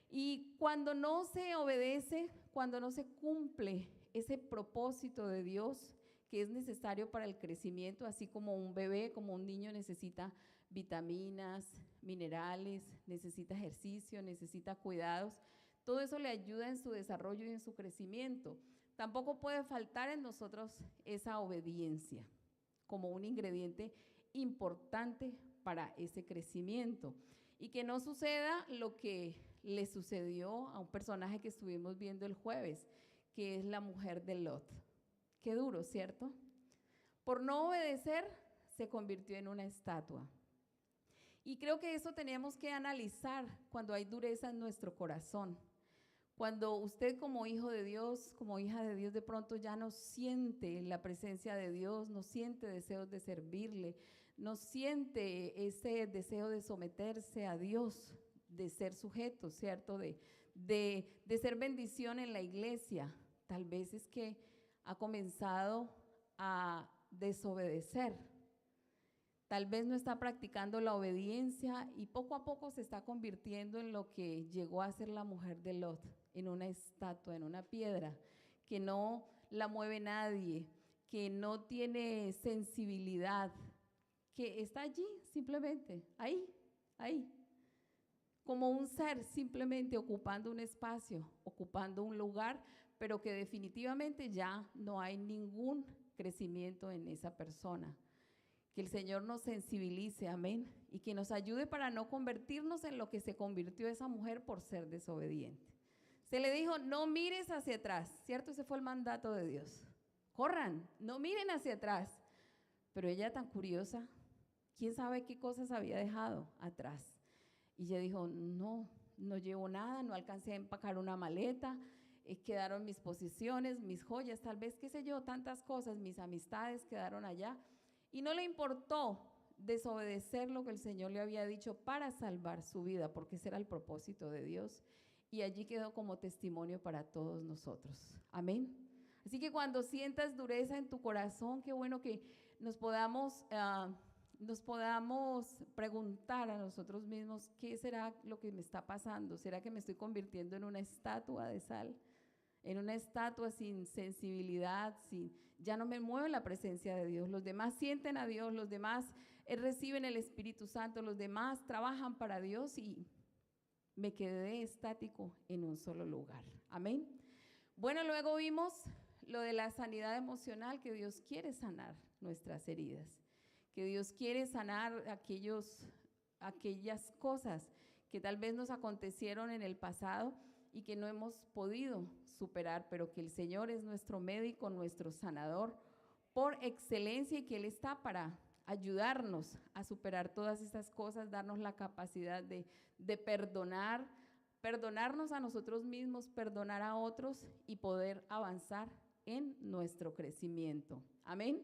Y cuando no se obedece, cuando no se cumple ese propósito de Dios que es necesario para el crecimiento, así como un bebé, como un niño necesita vitaminas, minerales, necesita ejercicio, necesita cuidados, todo eso le ayuda en su desarrollo y en su crecimiento. Tampoco puede faltar en nosotros esa obediencia como un ingrediente importante para ese crecimiento. Y que no suceda lo que le sucedió a un personaje que estuvimos viendo el jueves, que es la mujer de Lot. Qué duro, ¿cierto? Por no obedecer, se convirtió en una estatua. Y creo que eso tenemos que analizar cuando hay dureza en nuestro corazón. Cuando usted como hijo de Dios, como hija de Dios, de pronto ya no siente la presencia de Dios, no siente deseos de servirle, no siente ese deseo de someterse a Dios, de ser sujeto, ¿cierto? De ser bendición en la iglesia. Tal vez es que ha comenzado a desobedecer. Tal vez no está practicando la obediencia y poco a poco se está convirtiendo en lo que llegó a ser la mujer de Lot, en una estatua, en una piedra, que no la mueve nadie, que no tiene sensibilidad, que está allí simplemente, ahí, como un ser simplemente ocupando un espacio, ocupando un lugar, pero que definitivamente ya no hay ningún crecimiento en esa persona. Que el Señor nos sensibilice, amén, y que nos ayude para no convertirnos en lo que se convirtió esa mujer por ser desobediente. Se le dijo, no mires hacia atrás, ¿cierto? Ese fue el mandato de Dios. Corran, no miren hacia atrás. Pero ella tan curiosa, ¿quién sabe qué cosas había dejado atrás? Y ella dijo, no llevo nada, no alcancé a empacar una maleta, quedaron mis posesiones, mis joyas, tal vez, qué sé yo, tantas cosas, mis amistades quedaron allá. Y no le importó desobedecer lo que el Señor le había dicho para salvar su vida, porque ese era el propósito de Dios. Y allí quedó como testimonio para todos nosotros. Amén. Así que cuando sientas dureza en tu corazón, qué bueno que nos podamos preguntar a nosotros mismos, ¿qué será lo que me está pasando? ¿Será que me estoy convirtiendo en una estatua de sal? En una estatua sin sensibilidad, ya no me mueve la presencia de Dios. Los demás sienten a Dios, los demás reciben el Espíritu Santo, los demás trabajan para Dios y me quedé estático en un solo lugar. Amén. Bueno, luego vimos lo de la sanidad emocional, que Dios quiere sanar nuestras heridas, que Dios quiere sanar aquellas cosas que tal vez nos acontecieron en el pasado y que no hemos podido superar, pero que el Señor es nuestro médico, nuestro sanador por excelencia, y que Él está para ayudarnos a superar todas estas cosas, darnos la capacidad de perdonarnos a nosotros mismos, perdonar a otros y poder avanzar en nuestro crecimiento. Amén.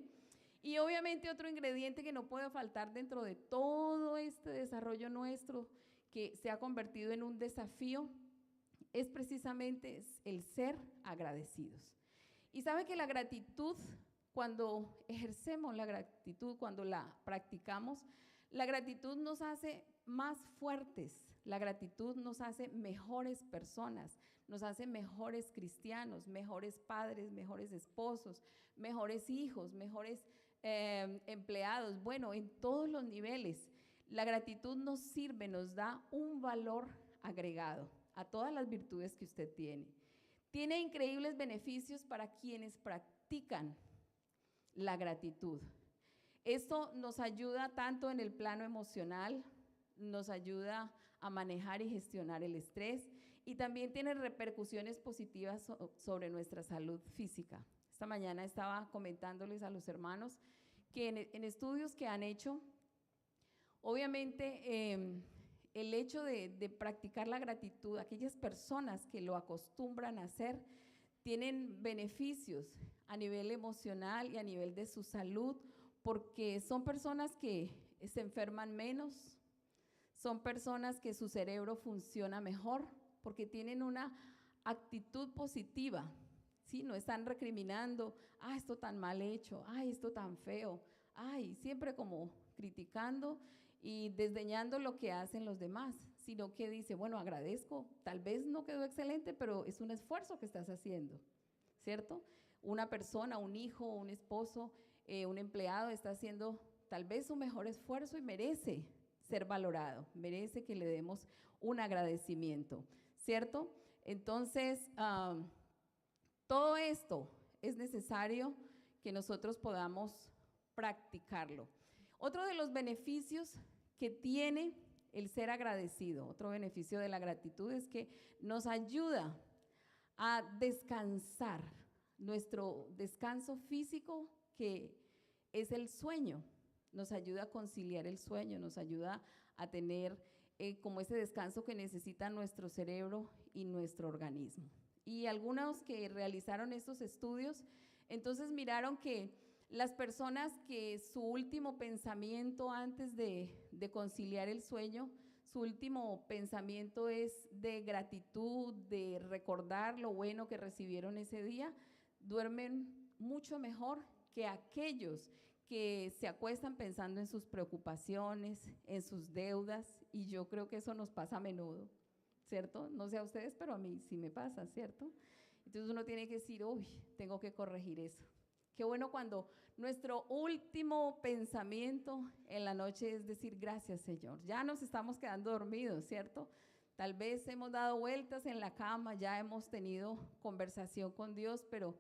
Y obviamente otro ingrediente que no puede faltar dentro de todo este desarrollo nuestro, que se ha convertido en un desafío, es precisamente el ser agradecidos. Y sabe que la gratitud, cuando ejercemos la gratitud, cuando la practicamos, la gratitud nos hace más fuertes, la gratitud nos hace mejores personas, nos hace mejores cristianos, mejores padres, mejores esposos, mejores hijos, mejores empleados, bueno, en todos los niveles. La gratitud nos sirve, nos da un valor agregado a todas las virtudes que usted tiene. Tiene increíbles beneficios para quienes practican la gratitud. Esto nos ayuda tanto en el plano emocional, nos ayuda a manejar y gestionar el estrés, y también tiene repercusiones positivas sobre nuestra salud física. Esta mañana estaba comentándoles a los hermanos que en estudios que han hecho, obviamente el hecho de practicar la gratitud, aquellas personas que lo acostumbran a hacer, tienen beneficios a nivel emocional y a nivel de su salud, porque son personas que se enferman menos, son personas que su cerebro funciona mejor, porque tienen una actitud positiva, ¿sí? No están recriminando, esto tan mal hecho, esto tan feo, siempre como criticando y desdeñando lo que hacen los demás, sino que dice, bueno, agradezco, tal vez no quedó excelente, pero es un esfuerzo que estás haciendo, ¿cierto? Una persona, un hijo, un esposo, un empleado está haciendo tal vez su mejor esfuerzo y merece ser valorado, merece que le demos un agradecimiento, ¿cierto? Entonces, todo esto es necesario que nosotros podamos practicarlo. Otro de los beneficios que tiene el ser agradecido, otro beneficio de la gratitud, es que nos ayuda a descansar, nuestro descanso físico, que es el sueño, nos ayuda a conciliar el sueño, nos ayuda a tener como ese descanso que necesita nuestro cerebro y nuestro organismo. Y algunos que realizaron estos estudios, entonces miraron que las personas que su último pensamiento antes de conciliar el sueño, su último pensamiento es de gratitud, de recordar lo bueno que recibieron ese día, duermen mucho mejor que aquellos que se acuestan pensando en sus preocupaciones, en sus deudas, y yo creo que eso nos pasa a menudo, ¿cierto? No sé a ustedes, pero a mí sí me pasa, ¿cierto? Entonces uno tiene que decir, tengo que corregir eso. Qué bueno cuando nuestro último pensamiento en la noche es decir, gracias Señor. Ya nos estamos quedando dormidos, ¿cierto? Tal vez hemos dado vueltas en la cama, ya hemos tenido conversación con Dios, pero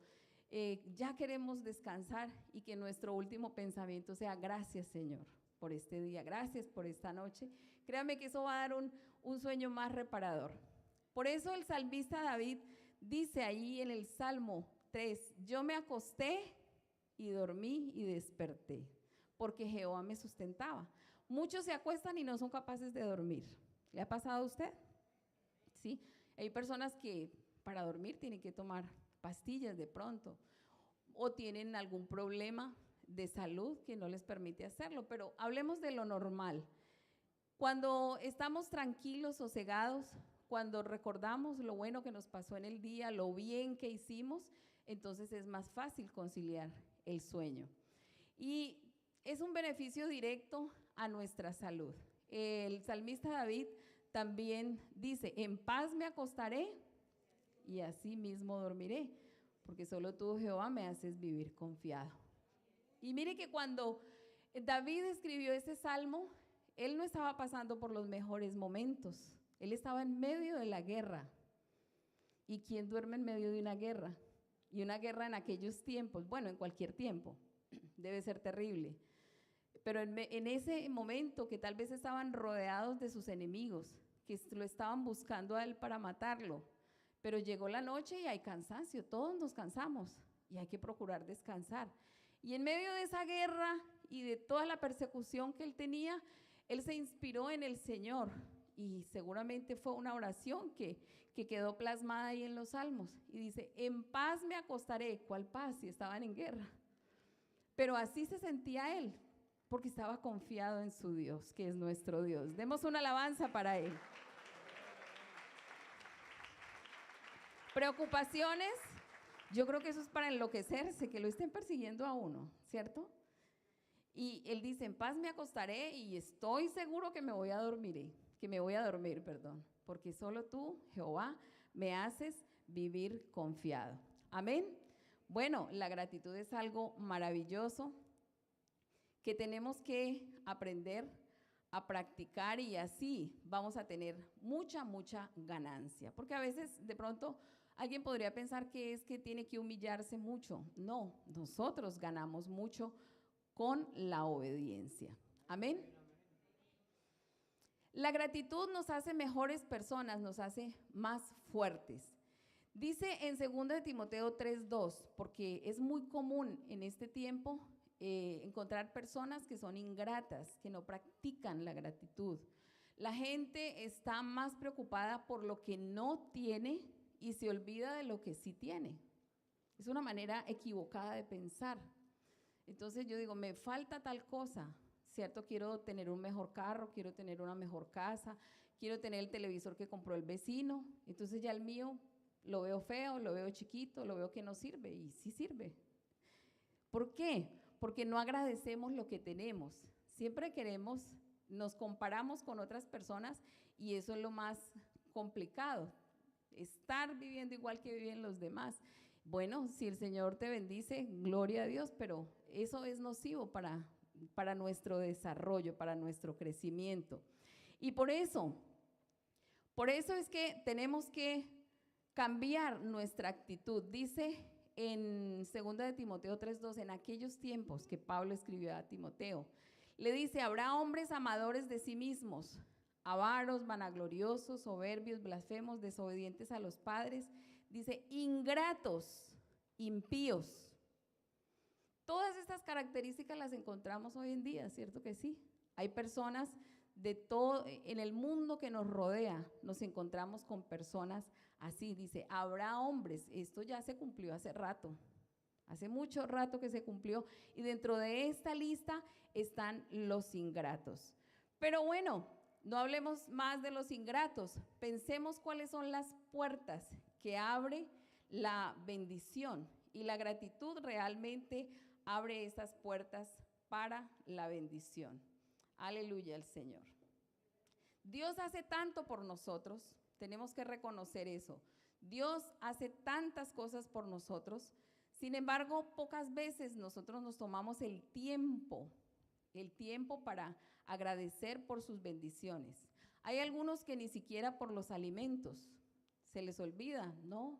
ya queremos descansar, y que nuestro último pensamiento sea gracias Señor por este día, gracias por esta noche. Créame que eso va a dar un sueño más reparador. Por eso el salmista David dice ahí en el Salmo 3, yo me acosté y dormí y desperté, porque Jehová me sustentaba. Muchos se acuestan y no son capaces de dormir. ¿Le ha pasado a usted? Sí, hay personas que para dormir tienen que tomar pastillas de pronto, o tienen algún problema de salud que no les permite hacerlo, pero hablemos de lo normal. Cuando estamos tranquilos, sosegados, cuando recordamos lo bueno que nos pasó en el día, lo bien que hicimos, entonces es más fácil conciliar el sueño. Y es un beneficio directo a nuestra salud. El salmista David también dice, en paz me acostaré y así mismo dormiré, porque solo tú, Jehová, me haces vivir confiado. Y mire que cuando David escribió este salmo, él no estaba pasando por los mejores momentos, él estaba en medio de la guerra. ¿Y quién duerme en medio de una guerra? Y una guerra en aquellos tiempos, bueno, en cualquier tiempo, debe ser terrible. Pero en ese momento que tal vez estaban rodeados de sus enemigos, que lo estaban buscando a él para matarlo. Pero llegó la noche y hay cansancio, todos nos cansamos y hay que procurar descansar. Y en medio de esa guerra y de toda la persecución que él tenía, él se inspiró en el Señor y seguramente fue una oración que quedó plasmada ahí en los Salmos. Y dice, en paz me acostaré. ¿Cuál paz si estaban en guerra? Pero así se sentía él, porque estaba confiado en su Dios, que es nuestro Dios. Demos una alabanza para él. Preocupaciones, yo creo que eso es para enloquecerse, que lo estén persiguiendo a uno, ¿cierto? Y él dice, en paz me acostaré y estoy seguro que me voy a dormir, porque solo tú, Jehová, me haces vivir confiado. Amén. Bueno, la gratitud es algo maravilloso que tenemos que aprender a practicar y así vamos a tener mucha ganancia. Porque a veces de pronto alguien podría pensar que es que tiene que humillarse mucho. No, nosotros ganamos mucho con la obediencia. Amén. La gratitud nos hace mejores personas, nos hace más fuertes. Dice en 2 Timoteo 3:2, porque es muy común en este tiempo encontrar personas que son ingratas, que no practican la gratitud. La gente está más preocupada por lo que no tiene y se olvida de lo que sí tiene. Es una manera equivocada de pensar. Entonces yo digo, me falta tal cosa, ¿cierto? Quiero tener un mejor carro, quiero tener una mejor casa, quiero tener el televisor que compró el vecino, entonces ya el mío lo veo feo, lo veo chiquito, lo veo que no sirve, y sí sirve. ¿Por qué? Porque no agradecemos lo que tenemos. Siempre queremos, nos comparamos con otras personas y eso es lo más complicado, estar viviendo igual que viven los demás. Bueno, si el Señor te bendice, gloria a Dios, pero eso es nocivo para nuestro desarrollo, para nuestro crecimiento. Y por eso es que tenemos que cambiar nuestra actitud. Dice en 2 Timoteo 3:2, en aquellos tiempos que Pablo escribió a Timoteo, le dice, habrá hombres amadores de sí mismos, avaros, vanagloriosos, soberbios, blasfemos, desobedientes a los padres, dice, ingratos, impíos. Todas estas características las encontramos hoy en día, ¿cierto que sí? Hay personas de todo, en el mundo que nos rodea, nos encontramos con personas así. Dice, habrá hombres, esto ya se cumplió hace rato, hace mucho rato que se cumplió, y dentro de esta lista están los ingratos. Pero bueno, no hablemos más de los ingratos, pensemos cuáles son las puertas que abre la bendición, y la gratitud realmente abre esas puertas para la bendición. Aleluya al Señor. Dios hace tanto por nosotros, tenemos que reconocer eso. Dios hace tantas cosas por nosotros, sin embargo, pocas veces nosotros nos tomamos el tiempo para agradecer por sus bendiciones. Hay algunos que ni siquiera por los alimentos se les olvida, ¿no?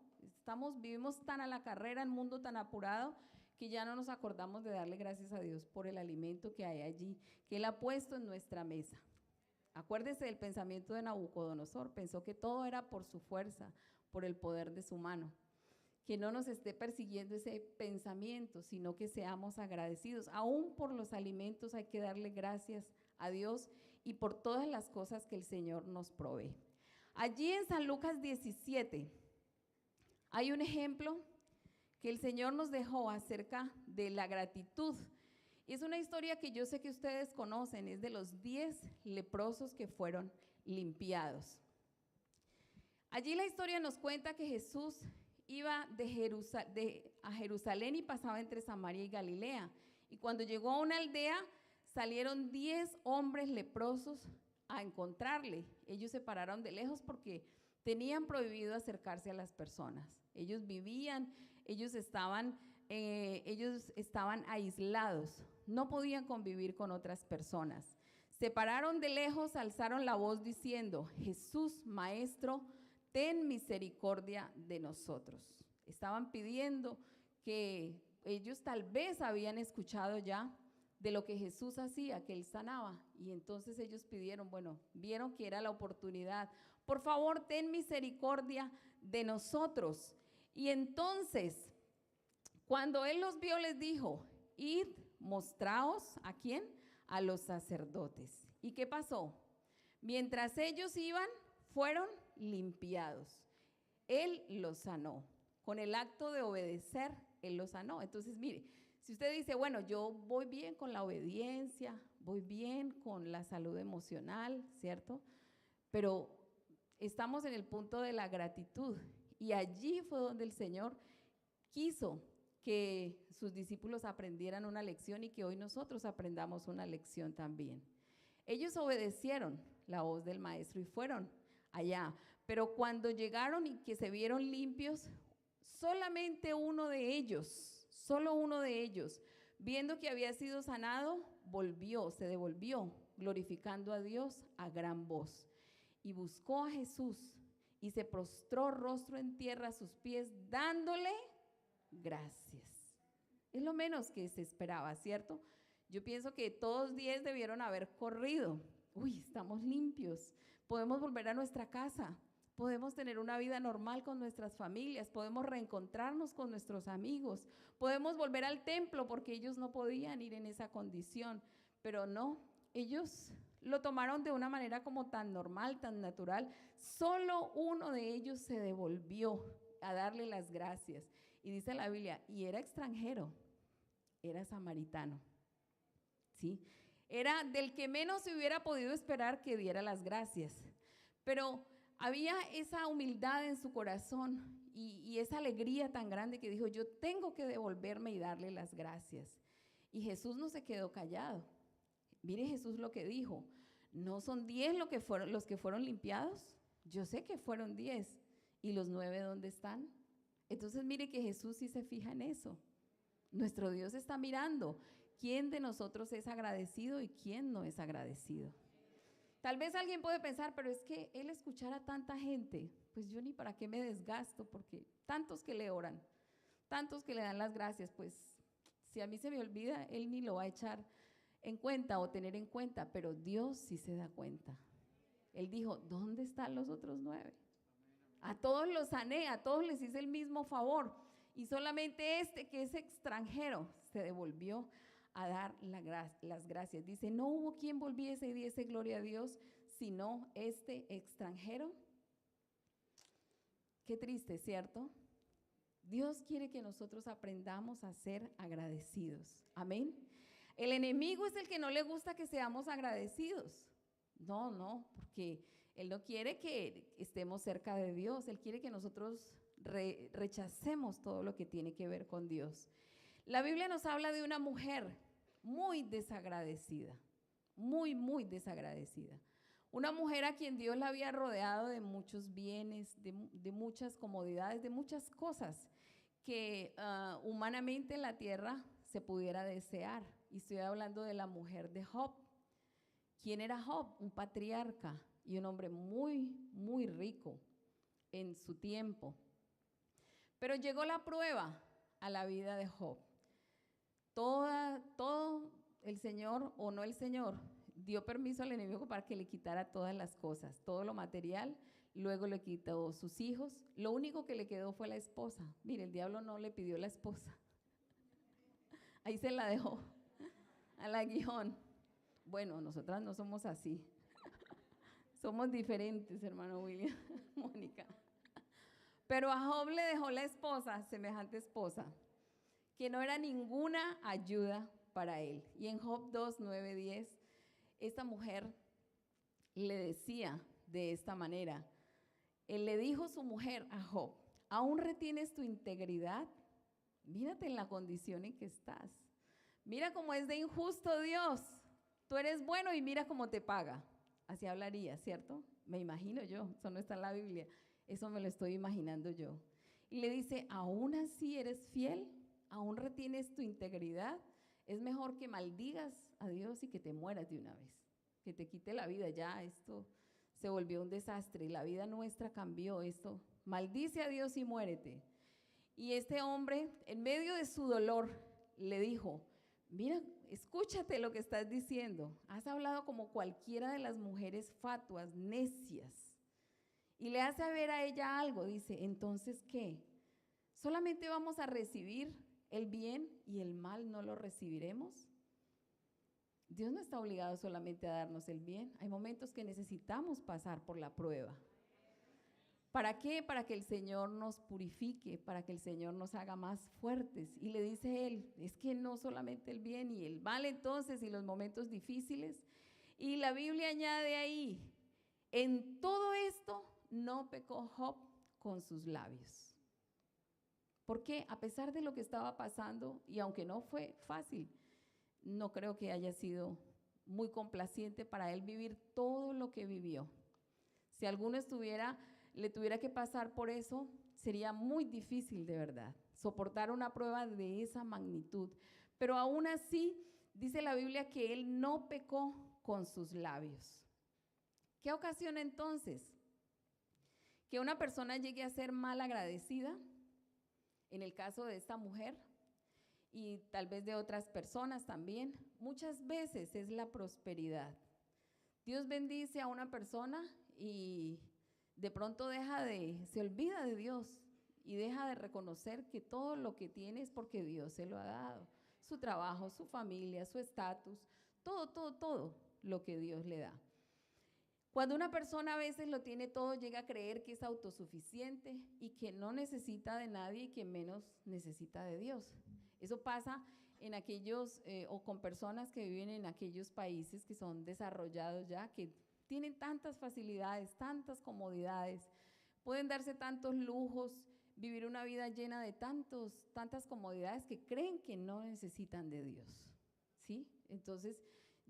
Vivimos tan a la carrera, el mundo tan apurado, que ya no nos acordamos de darle gracias a Dios por el alimento que hay allí, que Él ha puesto en nuestra mesa. Acuérdese del pensamiento de Nabucodonosor, pensó que todo era por su fuerza, por el poder de su mano. Que no nos esté persiguiendo ese pensamiento, sino que seamos agradecidos. Aún por los alimentos hay que darle gracias a Dios y por todas las cosas que el Señor nos provee. Allí en San Lucas 17 hay un ejemplo que el Señor nos dejó acerca de la gratitud. Es una historia que yo sé que ustedes conocen, es de los 10 leprosos que fueron limpiados. Allí la historia nos cuenta que Jesús iba a Jerusalén y pasaba entre Samaria y Galilea. Y cuando llegó a una aldea, salieron 10 hombres leprosos a encontrarle. Ellos se pararon de lejos porque tenían prohibido acercarse a las personas. Ellos estaban aislados, no podían convivir con otras personas. Se pararon de lejos, alzaron la voz diciendo, Jesús, Maestro, ten misericordia de nosotros. Estaban pidiendo que ellos tal vez habían escuchado ya de lo que Jesús hacía, que Él sanaba. Y entonces ellos pidieron, bueno, vieron que era la oportunidad. Por favor, ten misericordia de nosotros. Y entonces, cuando Él los vio, les dijo, id, mostraos, ¿a quién? A los sacerdotes. ¿Y qué pasó? Mientras ellos iban, fueron limpiados. Él los sanó. Con el acto de obedecer, Él los sanó. Entonces, mire, si usted dice, bueno, yo voy bien con la obediencia, voy bien con la salud emocional, ¿cierto? Pero estamos en el punto de la gratitud. Y allí fue donde el Señor quiso que sus discípulos aprendieran una lección y que hoy nosotros aprendamos una lección también. Ellos obedecieron la voz del maestro y fueron allá, pero cuando llegaron y que se vieron limpios, solamente uno de ellos, solo uno de ellos, viendo que había sido sanado, se devolvió, glorificando a Dios a gran voz, y buscó a Jesús y se prostró rostro en tierra a sus pies, dándole gracias. Es lo menos que se esperaba, ¿cierto? Yo pienso que todos 10 debieron haber corrido. Uy, estamos limpios, podemos volver a nuestra casa, podemos tener una vida normal con nuestras familias, podemos reencontrarnos con nuestros amigos, podemos volver al templo porque ellos no podían ir en esa condición, pero no, ellos lo tomaron de una manera como tan normal, tan natural. Solo uno de ellos se devolvió a darle las gracias. Y dice la Biblia, y era extranjero, era samaritano, ¿sí? Era del que menos se hubiera podido esperar que diera las gracias. Pero había esa humildad en su corazón y esa alegría tan grande que dijo, yo tengo que devolverme y darle las gracias. Y Jesús no se quedó callado. Mire Jesús lo que dijo, ¿no son 10 los que fueron limpiados? Yo sé que fueron 10. ¿Y los 9 dónde están? Entonces mire que Jesús sí se fija en eso. Nuestro Dios está mirando quién de nosotros es agradecido y quién no es agradecido. Tal vez alguien puede pensar, pero es que Él escuchar a tanta gente, pues yo ni para qué me desgasto, porque tantos que le oran, tantos que le dan las gracias, pues si a mí se me olvida, Él ni lo va a echar en cuenta o tener en cuenta, pero Dios sí se da cuenta. Él dijo, ¿dónde están los otros 9? A todos los sané, a todos les hice el mismo favor, y solamente este que es extranjero se devolvió a dar las gracias. Dice, no hubo quien volviese y diese gloria a Dios, sino este extranjero. Qué triste, ¿cierto? Dios quiere que nosotros aprendamos a ser agradecidos. Amén. El enemigo es el que no le gusta que seamos agradecidos. No, porque Él no quiere que estemos cerca de Dios. Él quiere que nosotros rechacemos todo lo que tiene que ver con Dios. La Biblia nos habla de una mujer muy desagradecida, muy desagradecida. Una mujer a quien Dios la había rodeado de muchos bienes, de muchas comodidades, de muchas cosas que humanamente en la tierra se pudiera desear. Y estoy hablando de la mujer de Job. ¿Quién era Job? Un patriarca y un hombre muy rico en su tiempo. Pero llegó la prueba a la vida de Job. Todo el Señor, o no el Señor, dio permiso al enemigo para que le quitara todas las cosas, todo lo material, luego le quitó sus hijos, lo único que le quedó fue la esposa. Mire, el diablo no le pidió la esposa, ahí se la dejó al aguijón. Bueno, nosotras no somos así, somos diferentes, hermano William, Mónica. Pero a Job le dejó la esposa, semejante esposa, que no era ninguna ayuda para él. Y en Job 2, 9, 10, esta mujer le decía de esta manera, él le dijo a su mujer a Job, ¿aún retienes tu integridad? Mírate en la condición en que estás. Mira cómo es de injusto Dios. Tú eres bueno y mira cómo te paga. Así hablaría, ¿cierto? Me imagino yo, eso no está en la Biblia, eso me lo estoy imaginando yo. Y le dice, ¿aún así eres fiel? ¿Aún retienes tu integridad? Es mejor que maldigas a Dios y que te mueras de una vez, que te quite la vida. Ya esto se volvió un desastre, la vida nuestra cambió. Esto, maldice a Dios y muérete. Y este hombre, en medio de su dolor, le dijo, Mira, escúchate lo que estás diciendo. Has hablado como cualquiera de las mujeres fatuas, necias. Y le hace ver a ella algo, dice, entonces, ¿qué? ¿Solamente vamos a recibir el bien y el mal no lo recibiremos? Dios no está obligado solamente a darnos el bien. Hay momentos que necesitamos pasar por la prueba. ¿Para qué? Para que el Señor nos purifique, para que el Señor nos haga más fuertes. Y le dice él, es que no solamente el bien y el mal entonces y los momentos difíciles. Y la Biblia añade ahí, en todo esto no pecó Job con sus labios. ¿Por qué? A pesar de lo que estaba pasando, y aunque no fue fácil, no creo que haya sido muy complaciente para él vivir todo lo que vivió. Si alguno le tuviera que pasar por eso, sería muy difícil de verdad, soportar una prueba de esa magnitud. Pero aún así, dice la Biblia que él no pecó con sus labios. ¿Qué ocasiona entonces? Que una persona llegue a ser mal agradecida, en el caso de esta mujer, y tal vez de otras personas también, muchas veces es la prosperidad. Dios bendice a una persona y de pronto se olvida de Dios y deja de reconocer que todo lo que tiene es porque Dios se lo ha dado. Su trabajo, su familia, su estatus, todo lo que Dios le da. Cuando una persona a veces lo tiene todo, llega a creer que es autosuficiente y que no necesita de nadie y que menos necesita de Dios. Eso pasa en aquellos o con personas que viven en aquellos países que son desarrollados ya, que tienen tantas facilidades, tantas comodidades, pueden darse tantos lujos, vivir una vida llena de tantas comodidades que creen que no necesitan de Dios, ¿sí? Entonces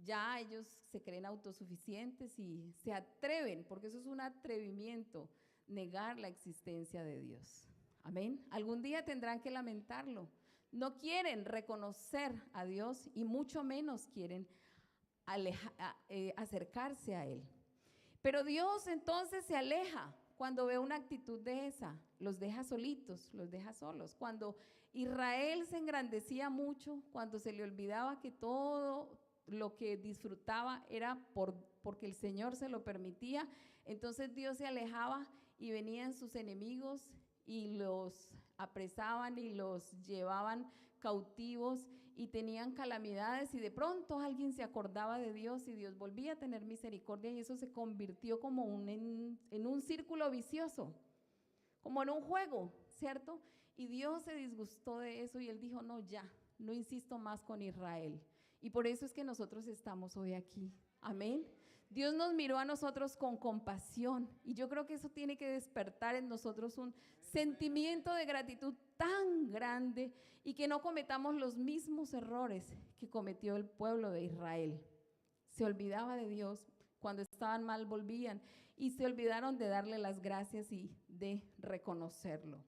ya ellos se creen autosuficientes y se atreven, porque eso es un atrevimiento, negar la existencia de Dios. Amén. Algún día tendrán que lamentarlo. No quieren reconocer a Dios y mucho menos quieren acercarse a Él. Pero Dios entonces se aleja cuando ve una actitud de esa, los deja solitos, los deja solos. Cuando Israel se engrandecía mucho, cuando se le olvidaba que todo lo que disfrutaba era porque el Señor se lo permitía, entonces Dios se alejaba y venían sus enemigos y los apresaban y los llevaban cautivos y tenían calamidades, y de pronto alguien se acordaba de Dios y Dios volvía a tener misericordia, y eso se convirtió como en un círculo vicioso, como en un juego, ¿cierto? Y Dios se disgustó de eso y Él dijo, no, ya, no insisto más con Israel. Y por eso es que nosotros estamos hoy aquí. Amén. Dios nos miró a nosotros con compasión, y yo creo que eso tiene que despertar en nosotros un sentimiento de gratitud tan grande, y que no cometamos los mismos errores que cometió el pueblo de Israel. Se olvidaba de Dios, cuando estaban mal volvían y se olvidaron de darle las gracias y de reconocerlo.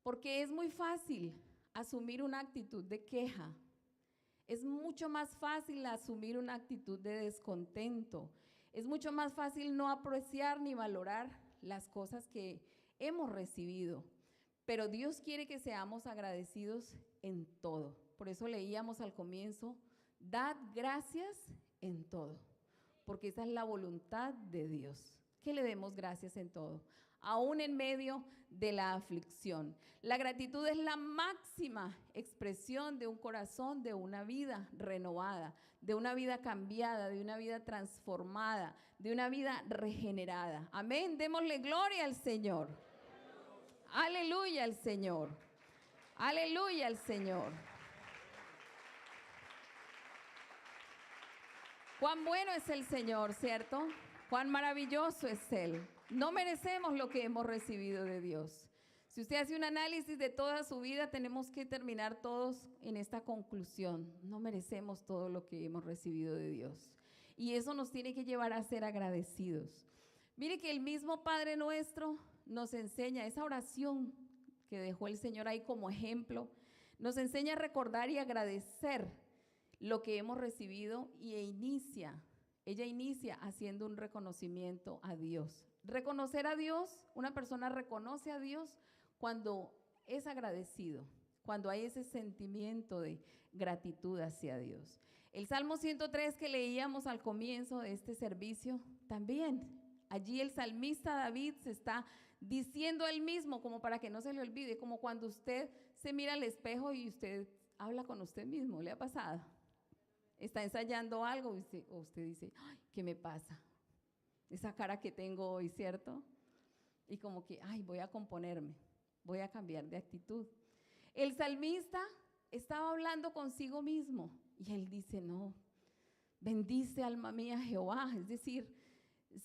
Porque es muy fácil asumir una actitud de queja. Es mucho más fácil asumir una actitud de descontento. Es mucho más fácil no apreciar ni valorar las cosas que hemos recibido. Pero Dios quiere que seamos agradecidos en todo. Por eso leíamos al comienzo, dad gracias en todo, porque esa es la voluntad de Dios, que le demos gracias en todo, aún en medio de la aflicción. La gratitud es la máxima expresión de un corazón, de una vida renovada, de una vida cambiada, de una vida transformada, de una vida regenerada. Amén, démosle gloria al Señor. Aleluya al Señor. Aleluya al Señor. Cuán bueno es el Señor, ¿cierto? Cuán maravilloso es Él. No merecemos lo que hemos recibido de Dios. Si usted hace un análisis de toda su vida, tenemos que terminar todos en esta conclusión. No merecemos todo lo que hemos recibido de Dios. Y eso nos tiene que llevar a ser agradecidos. Mire que el mismo Padre Nuestro nos enseña esa oración que dejó el Señor ahí como ejemplo. Nos enseña a recordar y agradecer lo que hemos recibido, y ella inicia haciendo un reconocimiento a Dios. Reconocer a Dios, una persona reconoce a Dios cuando es agradecido, cuando hay ese sentimiento de gratitud hacia Dios. El Salmo 103 que leíamos al comienzo de este servicio, también allí el salmista David se está diciendo a él mismo, como para que no se le olvide, como cuando usted se mira al espejo y usted habla con usted mismo, ¿le ha pasado? Está ensayando algo o usted dice, ay, ¿qué me pasa? Esa cara que tengo hoy, ¿cierto? Y como que, ay, voy a componerme, voy a cambiar de actitud. El salmista estaba hablando consigo mismo y él dice, no, bendice alma mía Jehová. Es decir,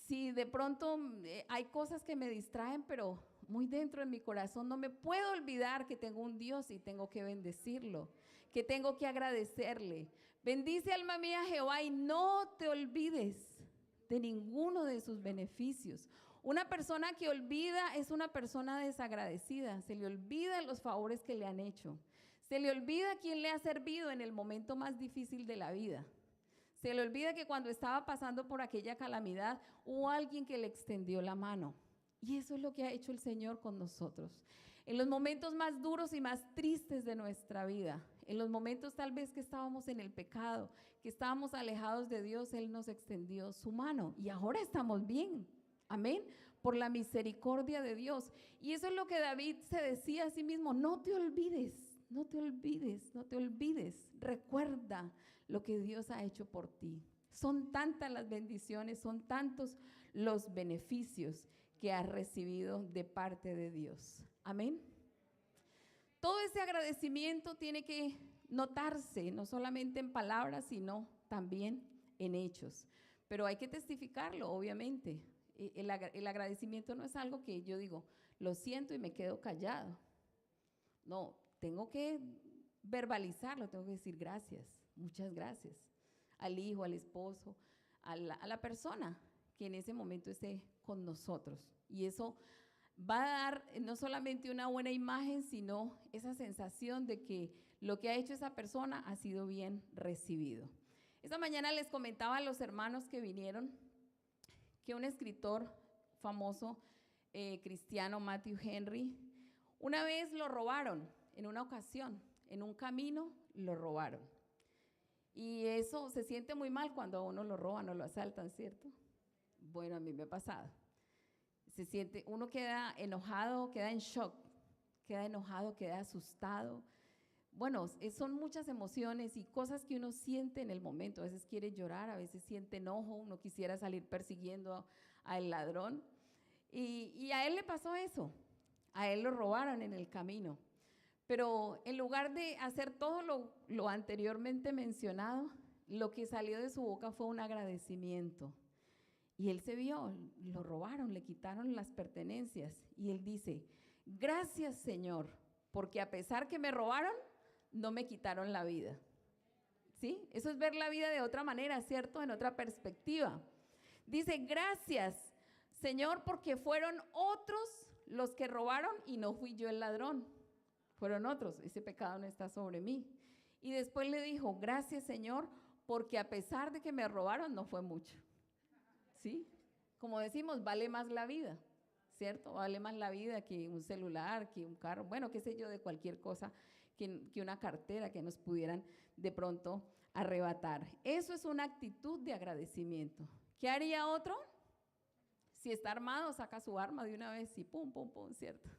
si de pronto hay cosas que me distraen, pero muy dentro de mi corazón no me puedo olvidar que tengo un Dios y tengo que bendecirlo, que tengo que agradecerle. Bendice alma mía Jehová y no te olvides de ninguno de sus beneficios. Una persona que olvida es una persona desagradecida, se le olvida los favores que le han hecho, se le olvida quién le ha servido en el momento más difícil de la vida, se le olvida que cuando estaba pasando por aquella calamidad hubo alguien que le extendió la mano. Y eso es lo que ha hecho el Señor con nosotros. En los momentos más duros y más tristes de nuestra vida, en los momentos tal vez que estábamos en el pecado, que estábamos alejados de Dios, Él nos extendió su mano y ahora estamos bien. Amén, por la misericordia de Dios. Y eso es lo que David se decía a sí mismo, no te olvides, no te olvides, no te olvides. Recuerda lo que Dios ha hecho por ti. Son tantas las bendiciones, son tantos los beneficios que has recibido de parte de Dios. Amén. Todo ese agradecimiento tiene que notarse, no solamente en palabras, sino también en hechos. Pero hay que testificarlo, obviamente. El agradecimiento no es algo que yo digo, lo siento y me quedo callado. No, tengo que verbalizarlo, tengo que decir gracias, muchas gracias al hijo, al esposo, a la persona que en ese momento esté con nosotros. Y eso va a dar no solamente una buena imagen, sino esa sensación de que lo que ha hecho esa persona ha sido bien recibido. Esta mañana les comentaba a los hermanos que vinieron que un escritor famoso cristiano, Matthew Henry, una vez lo robaron, en una ocasión, en un camino lo robaron. Y eso se siente muy mal cuando a uno lo roban o lo asaltan, ¿cierto? Bueno, a mí me ha pasado. Se siente, uno queda enojado, queda en shock, queda enojado, queda asustado. Bueno, son muchas emociones y cosas que uno siente en el momento. A veces quiere llorar, a veces siente enojo, uno quisiera salir persiguiendo al ladrón. Y a él le pasó eso, a él lo robaron en el camino. Pero en lugar de hacer todo lo anteriormente mencionado, lo que salió de su boca fue un agradecimiento. Y él se vio, lo robaron, le quitaron las pertenencias. Y él dice, gracias Señor, porque a pesar que me robaron, no me quitaron la vida. ¿Sí? Eso es ver la vida de otra manera, ¿cierto? En otra perspectiva. Dice, gracias Señor, porque fueron otros los que robaron y no fui yo el ladrón. Fueron otros, ese pecado no está sobre mí. Y después le dijo, gracias Señor, porque a pesar de que me robaron, no fue mucho. ¿Sí? Como decimos, vale más la vida, ¿cierto? Vale más la vida que un celular, que un carro, bueno, qué sé yo, de cualquier cosa, que una cartera que nos pudieran de pronto arrebatar. Eso es una actitud de agradecimiento. ¿Qué haría otro? Si está armado, saca su arma de una vez y pum, pum, pum, ¿cierto?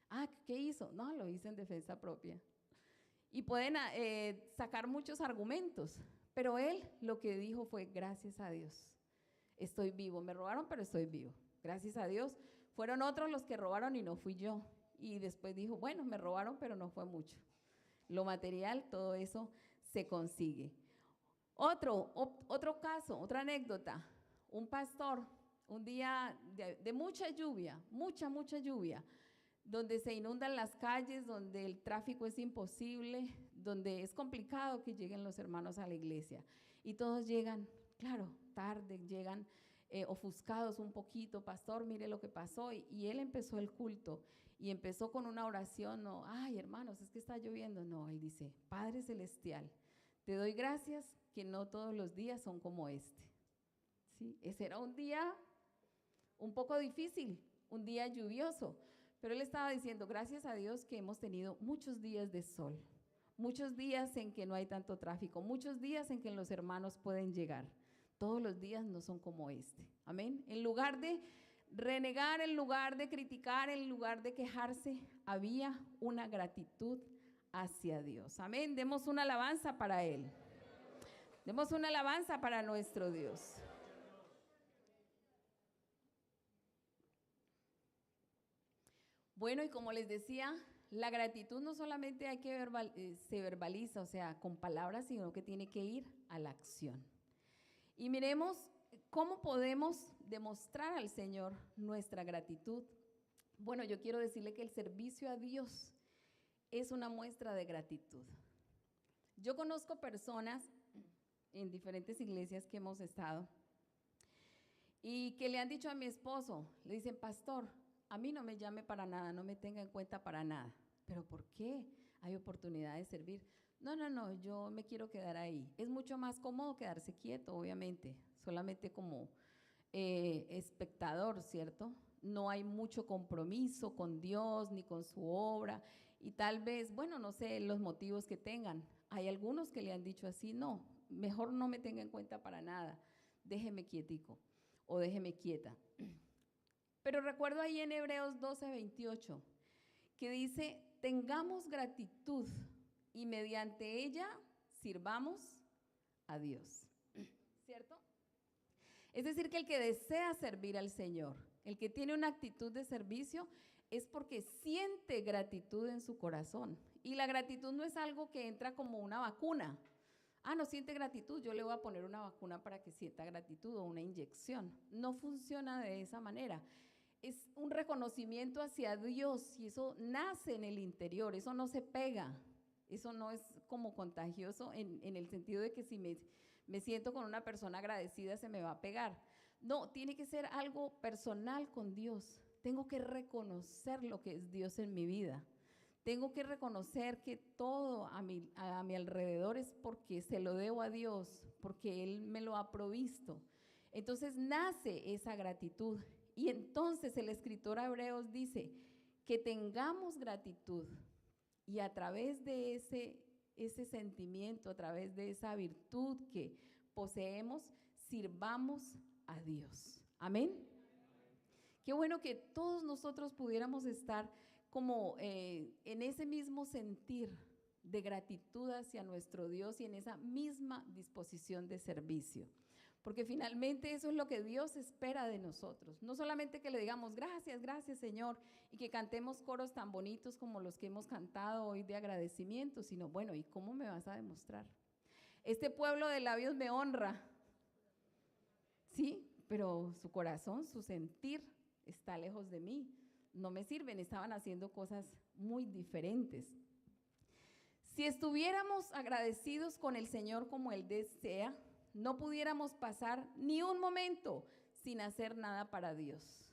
Ah, ¿qué hizo? No, lo hice en defensa propia. Y pueden sacar muchos argumentos, pero él lo que dijo fue, gracias a Dios, estoy vivo. Me robaron, pero estoy vivo. Gracias a Dios. Fueron otros los que robaron y no fui yo. Y después dijo, bueno, me robaron, pero no fue mucho. Lo material, todo eso se consigue. Otro caso, otra anécdota. Un pastor, un día de mucha lluvia, mucha lluvia, donde se inundan las calles, donde el tráfico es imposible, donde es complicado que lleguen los hermanos a la iglesia. Y todos llegan, claro, tarde, llegan ofuscados un poquito, pastor, mire lo que pasó. Y él empezó el culto y empezó con una oración, no, ay hermanos, es que está lloviendo. No, él dice, Padre Celestial, te doy gracias que no todos los días son como este. ¿Sí? Ese era un día un poco difícil, un día lluvioso, Pero él estaba diciendo, gracias a Dios que hemos tenido muchos días de sol, muchos días en que no hay tanto tráfico, muchos días en que los hermanos pueden llegar. Todos los días no son como este. Amén. En lugar de renegar, en lugar de criticar, en lugar de quejarse, había una gratitud hacia Dios. Amén. Demos una alabanza para Él. Demos una alabanza para nuestro Dios. Bueno, y como les decía, la gratitud no solamente hay que se verbaliza, o sea, con palabras, sino que tiene que ir a la acción. Y miremos cómo podemos demostrar al Señor nuestra gratitud. Bueno, yo quiero decirle que el servicio a Dios es una muestra de gratitud. Yo conozco personas en diferentes iglesias que hemos estado y que le han dicho a mi esposo, le dicen, pastor, a mí no me llame para nada, no me tenga en cuenta para nada. ¿Pero por qué? Hay oportunidad de servir. No, yo me quiero quedar ahí. Es mucho más cómodo quedarse quieto, obviamente, solamente como espectador, ¿cierto? No hay mucho compromiso con Dios ni con su obra y tal vez, bueno, no sé los motivos que tengan. Hay algunos que le han dicho así, no, mejor no me tenga en cuenta para nada, déjeme quietico o déjeme quieta. Pero recuerdo ahí en Hebreos 12:28 que dice, tengamos gratitud y mediante ella sirvamos a Dios, ¿cierto? Es decir, que el que desea servir al Señor, el que tiene una actitud de servicio, es porque siente gratitud en su corazón. Y la gratitud no es algo que entra como una vacuna. Ah, no siente gratitud, yo le voy a poner una vacuna para que sienta gratitud o una inyección. No funciona de esa manera. Es un reconocimiento hacia Dios y eso nace en el interior, eso no se pega. Eso no es como contagioso en el sentido de que si me siento con una persona agradecida se me va a pegar. No, tiene que ser algo personal con Dios. Tengo que reconocer lo que es Dios en mi vida. Tengo que reconocer que todo a mi alrededor es porque se lo debo a Dios, porque Él me lo ha provisto. Entonces nace esa gratitud. Y entonces el escritor a Hebreos dice que tengamos gratitud. Y a través de ese sentimiento, a través de esa virtud que poseemos, sirvamos a Dios. Amén. Qué bueno que todos nosotros pudiéramos estar como en ese mismo sentir de gratitud hacia nuestro Dios y en esa misma disposición de servicio. Porque finalmente eso es lo que Dios espera de nosotros. No solamente que le digamos gracias, gracias Señor, y que cantemos coros tan bonitos como los que hemos cantado hoy de agradecimiento, sino bueno, ¿y cómo me vas a demostrar? Este pueblo de labios me honra, sí, pero su corazón, su sentir está lejos de mí. No me sirven, estaban haciendo cosas muy diferentes. Si estuviéramos agradecidos con el Señor como Él desea, no pudiéramos pasar ni un momento sin hacer nada para Dios.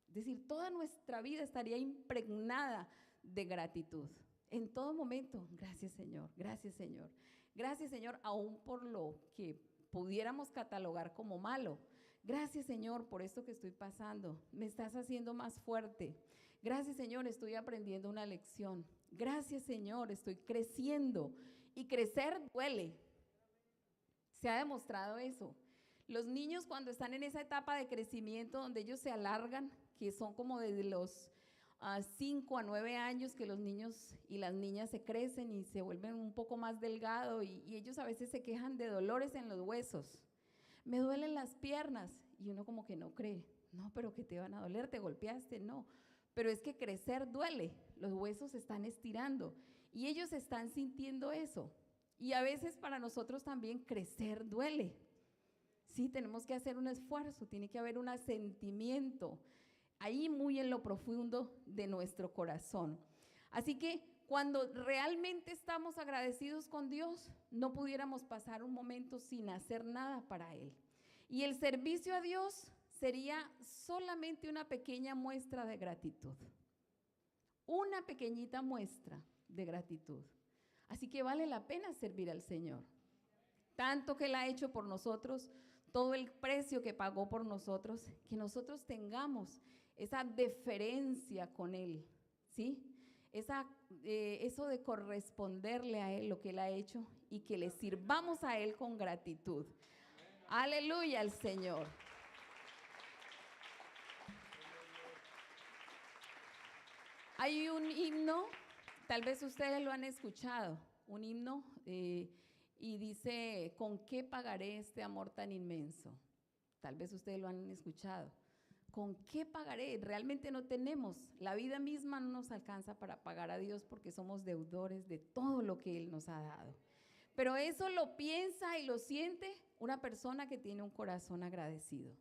Es decir, toda nuestra vida estaría impregnada de gratitud. En todo momento, gracias Señor, gracias Señor. Gracias Señor, aún por lo que pudiéramos catalogar como malo. Gracias Señor por esto que estoy pasando, me estás haciendo más fuerte. Gracias Señor, estoy aprendiendo una lección. Gracias Señor, estoy creciendo y crecer duele. Se ha demostrado eso. Los niños cuando están en esa etapa de crecimiento donde ellos se alargan, que son como desde los 5 a 9 años que los niños y las niñas se crecen y se vuelven un poco más delgados y ellos a veces se quejan de dolores en los huesos. Me duelen las piernas y uno como que no cree. No, pero que te van a doler, te golpeaste, no. Pero es que crecer duele, los huesos se están estirando y ellos están sintiendo eso. Y a veces para nosotros también crecer duele. Sí, tenemos que hacer un esfuerzo, tiene que haber un asentimiento ahí muy en lo profundo de nuestro corazón. Así que cuando realmente estamos agradecidos con Dios, no pudiéramos pasar un momento sin hacer nada para Él. Y el servicio a Dios sería solamente una pequeña muestra de gratitud. Una pequeñita muestra de gratitud. Así que vale la pena servir al Señor. Tanto que Él ha hecho por nosotros, todo el precio que pagó por nosotros, que nosotros tengamos esa deferencia con Él, ¿sí? Eso de corresponderle a Él lo que Él ha hecho y que le sirvamos a Él con gratitud. Aleluya al Señor. Hay un himno, tal vez ustedes lo han escuchado, un himno y dice, ¿con qué pagaré este amor tan inmenso? Tal vez ustedes lo han escuchado. ¿Con qué pagaré? Realmente no tenemos, la vida misma no nos alcanza para pagar a Dios porque somos deudores de todo lo que Él nos ha dado. Pero eso lo piensa y lo siente una persona que tiene un corazón agradecido.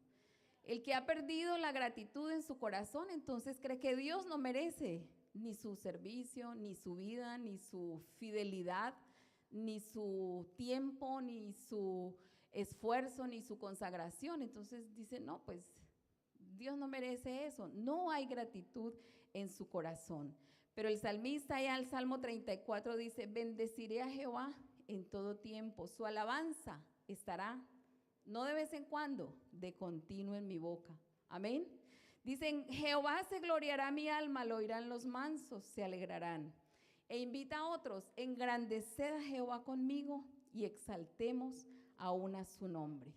El que ha perdido la gratitud en su corazón, entonces cree que Dios no merece ni su servicio, ni su vida, ni su fidelidad, ni su tiempo, ni su esfuerzo, ni su consagración. Entonces dice, no, pues Dios no merece eso. No hay gratitud en su corazón. Pero el salmista allá al Salmo 34 dice, bendeciré a Jehová en todo tiempo. Su alabanza estará, no de vez en cuando, de continuo en mi boca. Amén. Dicen, Jehová se gloriará mi alma, lo oirán los mansos, se alegrarán. E invita a otros, engrandeced a Jehová conmigo y exaltemos aún a su nombre.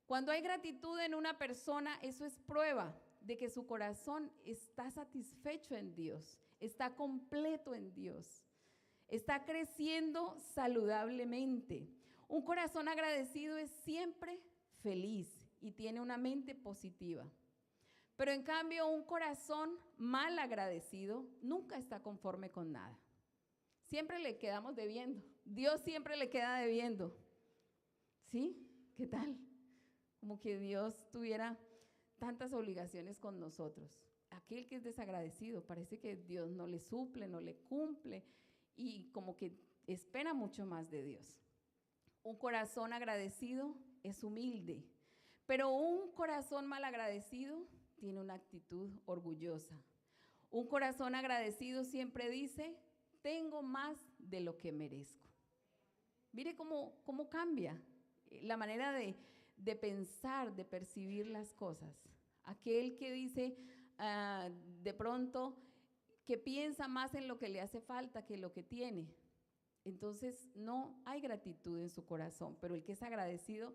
Cuando hay gratitud en una persona, eso es prueba de que su corazón está satisfecho en Dios, está completo en Dios, está creciendo saludablemente. Un corazón agradecido es siempre feliz y tiene una mente positiva. Pero en cambio, un corazón mal agradecido nunca está conforme con nada. Siempre le quedamos debiendo. Dios siempre le queda debiendo. ¿Sí? ¿Qué tal? Como que Dios tuviera tantas obligaciones con nosotros. Aquel que es desagradecido, parece que Dios no le suple, no le cumple y como que espera mucho más de Dios. Un corazón agradecido es humilde, pero un corazón mal agradecido tiene una actitud orgullosa. Un corazón agradecido siempre dice, tengo más de lo que merezco. Mire cómo cambia la manera de pensar, de percibir las cosas. Aquel que dice de pronto que piensa más en lo que le hace falta que lo que tiene. Entonces no hay gratitud en su corazón, pero el que es agradecido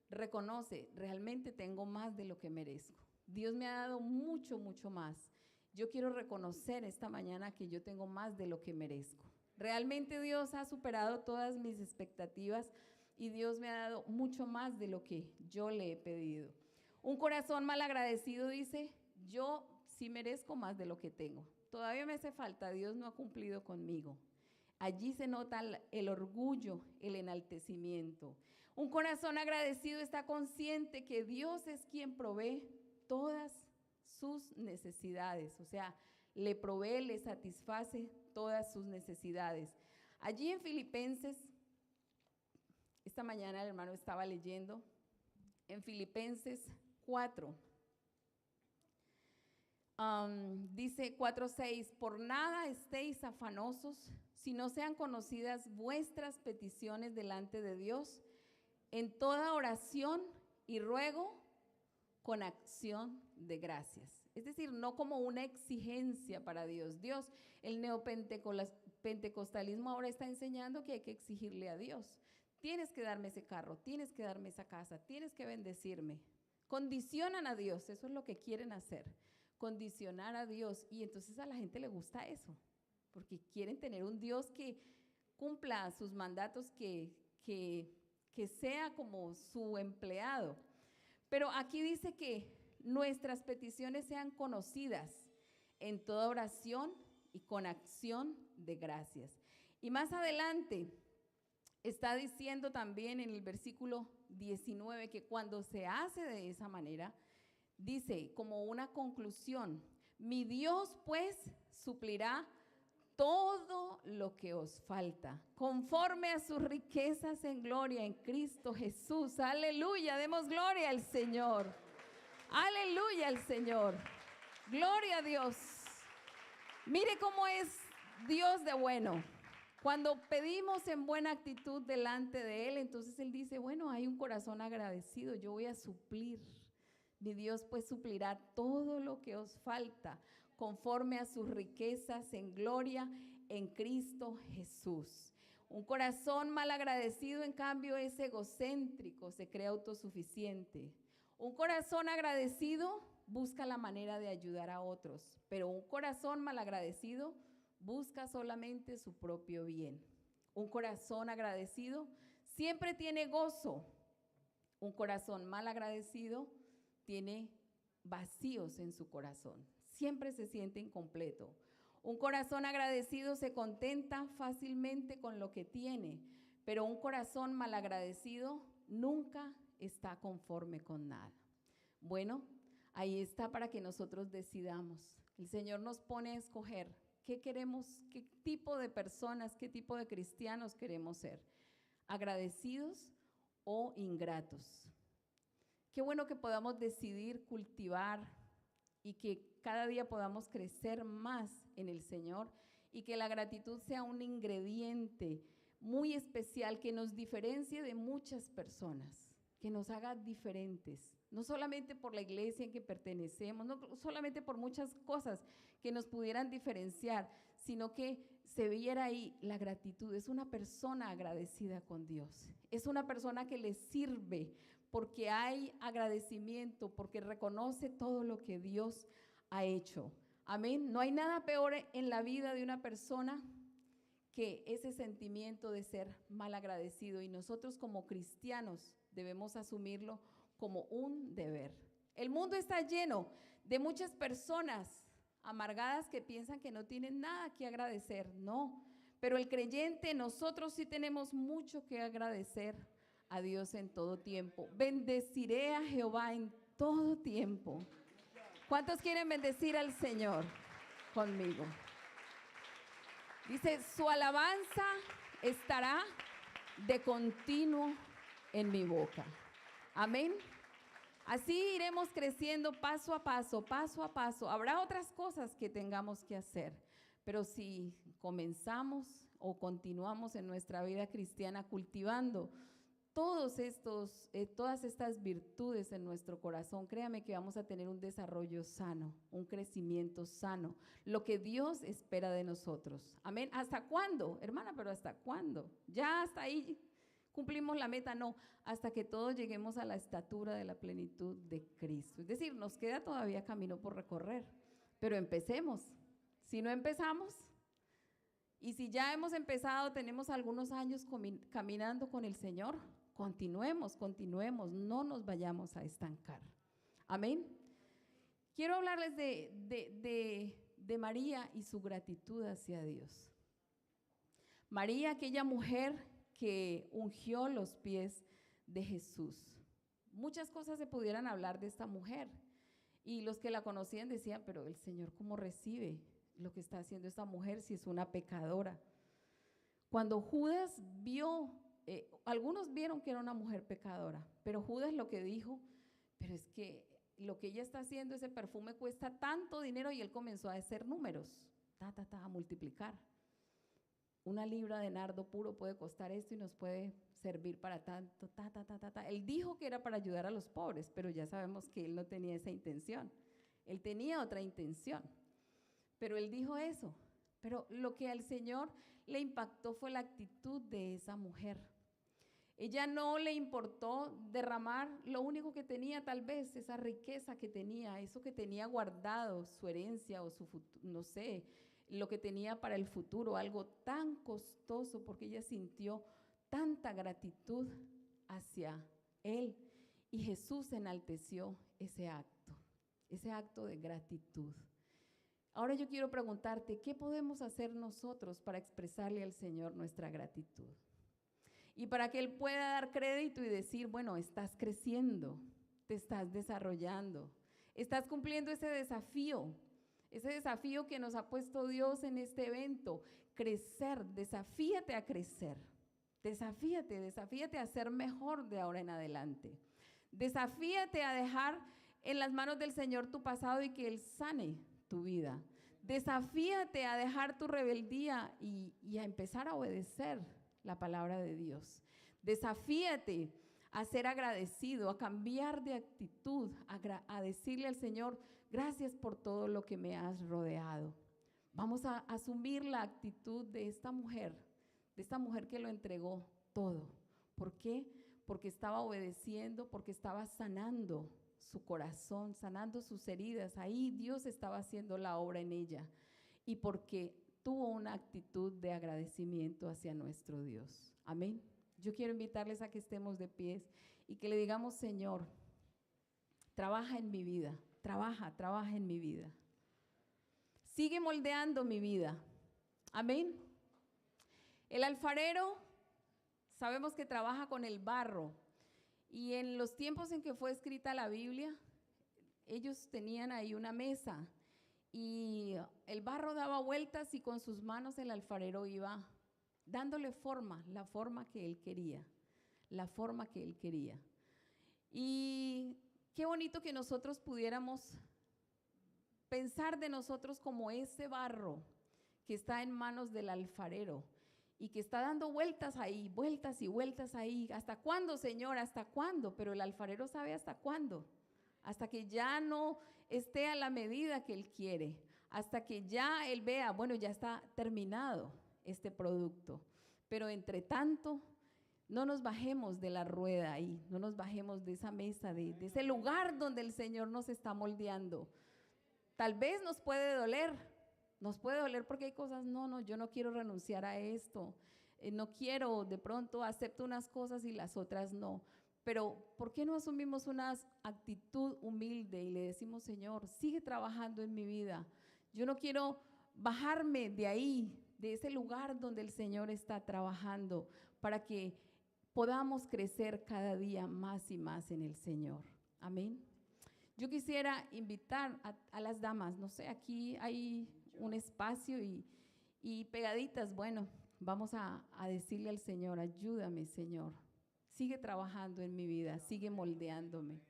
reconoce, realmente tengo más de lo que merezco. Dios me ha dado mucho, mucho más. Yo quiero reconocer esta mañana que yo tengo más de lo que merezco. Realmente Dios ha superado todas mis expectativas y Dios me ha dado mucho más de lo que yo le he pedido. Un corazón mal agradecido dice, yo sí merezco más de lo que tengo. Todavía me hace falta, Dios no ha cumplido conmigo. Allí se nota el orgullo, el enaltecimiento. Un corazón agradecido está consciente que Dios es quien provee todas sus necesidades, o sea, le provee, le satisface todas sus necesidades. Allí en Filipenses, esta mañana el hermano estaba leyendo, en Filipenses 4, dice 4:6, por nada estéis afanosos, si no sean conocidas vuestras peticiones delante de Dios, en toda oración y ruego con acción de gracias. Es decir, no como una exigencia para Dios. El neopentecostalismo ahora está enseñando que hay que exigirle a Dios. Tienes que darme ese carro, tienes que darme esa casa, tienes que bendecirme. Condicionan a Dios, eso es lo que quieren hacer, condicionar a Dios. Y entonces a la gente le gusta eso, porque quieren tener un Dios que cumpla sus mandatos, que sea como su empleado. Pero aquí dice que nuestras peticiones sean conocidas en toda oración y con acción de gracias. Y más adelante está diciendo también en el versículo 19 que cuando se hace de esa manera, dice como una conclusión, mi Dios pues suplirá todo lo que os falta, conforme a sus riquezas en gloria en Cristo Jesús. Aleluya, demos gloria al Señor. Aleluya al Señor. Gloria a Dios. Mire cómo es Dios de bueno. Cuando pedimos en buena actitud delante de Él, entonces Él dice, bueno, hay un corazón agradecido, yo voy a suplir Mi Dios pues suplirá todo lo que os falta, conforme a sus riquezas en gloria en Cristo Jesús. Un corazón malagradecido, en cambio, es egocéntrico, se cree autosuficiente. Un corazón agradecido busca la manera de ayudar a otros, pero un corazón malagradecido busca solamente su propio bien. Un corazón agradecido siempre tiene gozo. Un corazón malagradecido tiene vacíos en su corazón, siempre se siente incompleto. Un corazón agradecido se contenta fácilmente con lo que tiene, pero un corazón malagradecido nunca está conforme con nada. Bueno, ahí está para que nosotros decidamos. El Señor nos pone a escoger qué queremos, qué tipo de personas, qué tipo de cristianos queremos ser, agradecidos o ingratos. Qué bueno que podamos decidir cultivar y que cada día podamos crecer más en el Señor y que la gratitud sea un ingrediente muy especial que nos diferencie de muchas personas, que nos haga diferentes, no solamente por la iglesia en que pertenecemos, no solamente por muchas cosas que nos pudieran diferenciar, sino que se viera ahí la gratitud. Es una persona agradecida con Dios, es una persona que le sirve porque hay agradecimiento, porque reconoce todo lo que Dios ha hecho. Amén. No hay nada peor en la vida de una persona que ese sentimiento de ser mal agradecido, y nosotros como cristianos debemos asumirlo como un deber. El mundo está lleno de muchas personas amargadas que piensan que no tienen nada que agradecer. No, pero el creyente, nosotros sí tenemos mucho que agradecer a Dios en todo tiempo. Bendeciré a Jehová en todo tiempo. ¿Cuántos quieren bendecir al Señor conmigo? Dice, su alabanza estará de continuo en mi boca. Amén. Así iremos creciendo paso a paso, paso a paso. Habrá otras cosas que tengamos que hacer, pero si comenzamos o continuamos en nuestra vida cristiana cultivando todas estas virtudes en nuestro corazón, créame que vamos a tener un desarrollo sano, un crecimiento sano, lo que Dios espera de nosotros. Amén. ¿Hasta cuándo, hermana? Pero ¿hasta cuándo? Ya hasta ahí cumplimos la meta. No, hasta que todos lleguemos a la estatura de la plenitud de Cristo. Es decir, nos queda todavía camino por recorrer, pero empecemos. Si no empezamos, y si ya hemos empezado, tenemos algunos años caminando con el Señor, continuemos, no nos vayamos a estancar. Amén. Quiero hablarles de María y su gratitud hacia Dios. María, aquella mujer que ungió los pies de Jesús. Muchas cosas se pudieran hablar de esta mujer, y los que la conocían decían, pero el Señor, ¿cómo recibe lo que está haciendo esta mujer si es una pecadora? Cuando Judas vio, algunos vieron que era una mujer pecadora, pero Judas lo que dijo, pero es que lo que ella está haciendo, ese perfume cuesta tanto dinero, y él comenzó a hacer números, a multiplicar. 1 libra de nardo puro puede costar esto y nos puede servir para tanto, Él dijo que era para ayudar a los pobres, pero ya sabemos que él no tenía esa intención, él tenía otra intención, pero él dijo eso. Pero lo que al Señor le impactó fue la actitud de esa mujer. Ella no le importó derramar lo único que tenía, tal vez esa riqueza que tenía, eso que tenía guardado, su herencia o su futuro, no sé, lo que tenía para el futuro, algo tan costoso, porque ella sintió tanta gratitud hacia Él, y Jesús enalteció ese acto de gratitud. Ahora yo quiero preguntarte, ¿qué podemos hacer nosotros para expresarle al Señor nuestra gratitud? Y para que Él pueda dar crédito y decir, bueno, estás creciendo, te estás desarrollando, estás cumpliendo ese desafío que nos ha puesto Dios en este evento, crecer, desafíate a crecer, desafíate a ser mejor de ahora en adelante, desafíate a dejar en las manos del Señor tu pasado y que Él sane tu vida, desafíate a dejar tu rebeldía y a empezar a obedecer la palabra de Dios, desafíate a ser agradecido, a cambiar de actitud, a decirle al Señor, gracias por todo lo que me has rodeado. Vamos a asumir la actitud de esta mujer que lo entregó todo. ¿Por qué? Porque estaba obedeciendo, porque estaba sanando su corazón, sanando sus heridas. Ahí Dios estaba haciendo la obra en ella. Y porque tuvo una actitud de agradecimiento hacia nuestro Dios. Amén. Yo quiero invitarles a que estemos de pies y que le digamos, Señor, trabaja en mi vida, trabaja en mi vida. Sigue moldeando mi vida. Amén. El alfarero, sabemos que trabaja con el barro. Y en los tiempos en que fue escrita la Biblia, ellos tenían ahí una mesa y el barro daba vueltas y con sus manos el alfarero iba dándole forma, la forma que él quería, la forma que él quería. Y qué bonito que nosotros pudiéramos pensar de nosotros como ese barro que está en manos del alfarero y que está dando vueltas ahí, vueltas y vueltas ahí. ¿Hasta cuándo, Señor? ¿Hasta cuándo? Pero el alfarero sabe hasta cuándo. Hasta que ya no esté a la medida que él quiere, hasta que ya él vea, bueno, ya está terminado este producto. Pero entre tanto, no nos bajemos de la rueda ahí, no nos bajemos de esa mesa, de ese lugar donde el Señor nos está moldeando. Tal vez nos puede doler porque hay cosas, no, yo no quiero renunciar a esto, no quiero, de pronto acepto unas cosas y las otras no. Pero ¿por qué no asumimos una actitud humilde y le decimos, Señor, sigue trabajando en mi vida? Yo no quiero bajarme de ahí, de ese lugar donde el Señor está trabajando, para que podamos crecer cada día más y más en el Señor. Amén. Yo quisiera invitar a las damas, no sé, aquí hay un espacio y pegaditas, bueno, vamos a decirle al Señor, ayúdame, Señor. Sigue trabajando en mi vida, sigue moldeándome.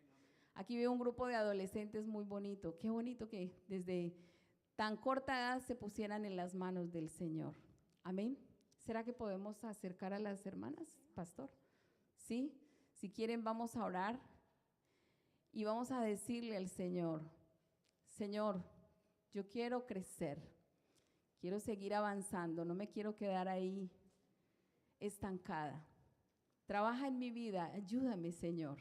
Aquí veo un grupo de adolescentes muy bonito. Qué bonito que desde tan corta edad se pusieran en las manos del Señor. Amén. ¿Será que podemos acercar a las hermanas, pastor? Sí. Si quieren, vamos a orar y vamos a decirle al Señor, Señor, yo quiero crecer, quiero seguir avanzando, no me quiero quedar ahí estancada. Trabaja en mi vida, ayúdame, Señor.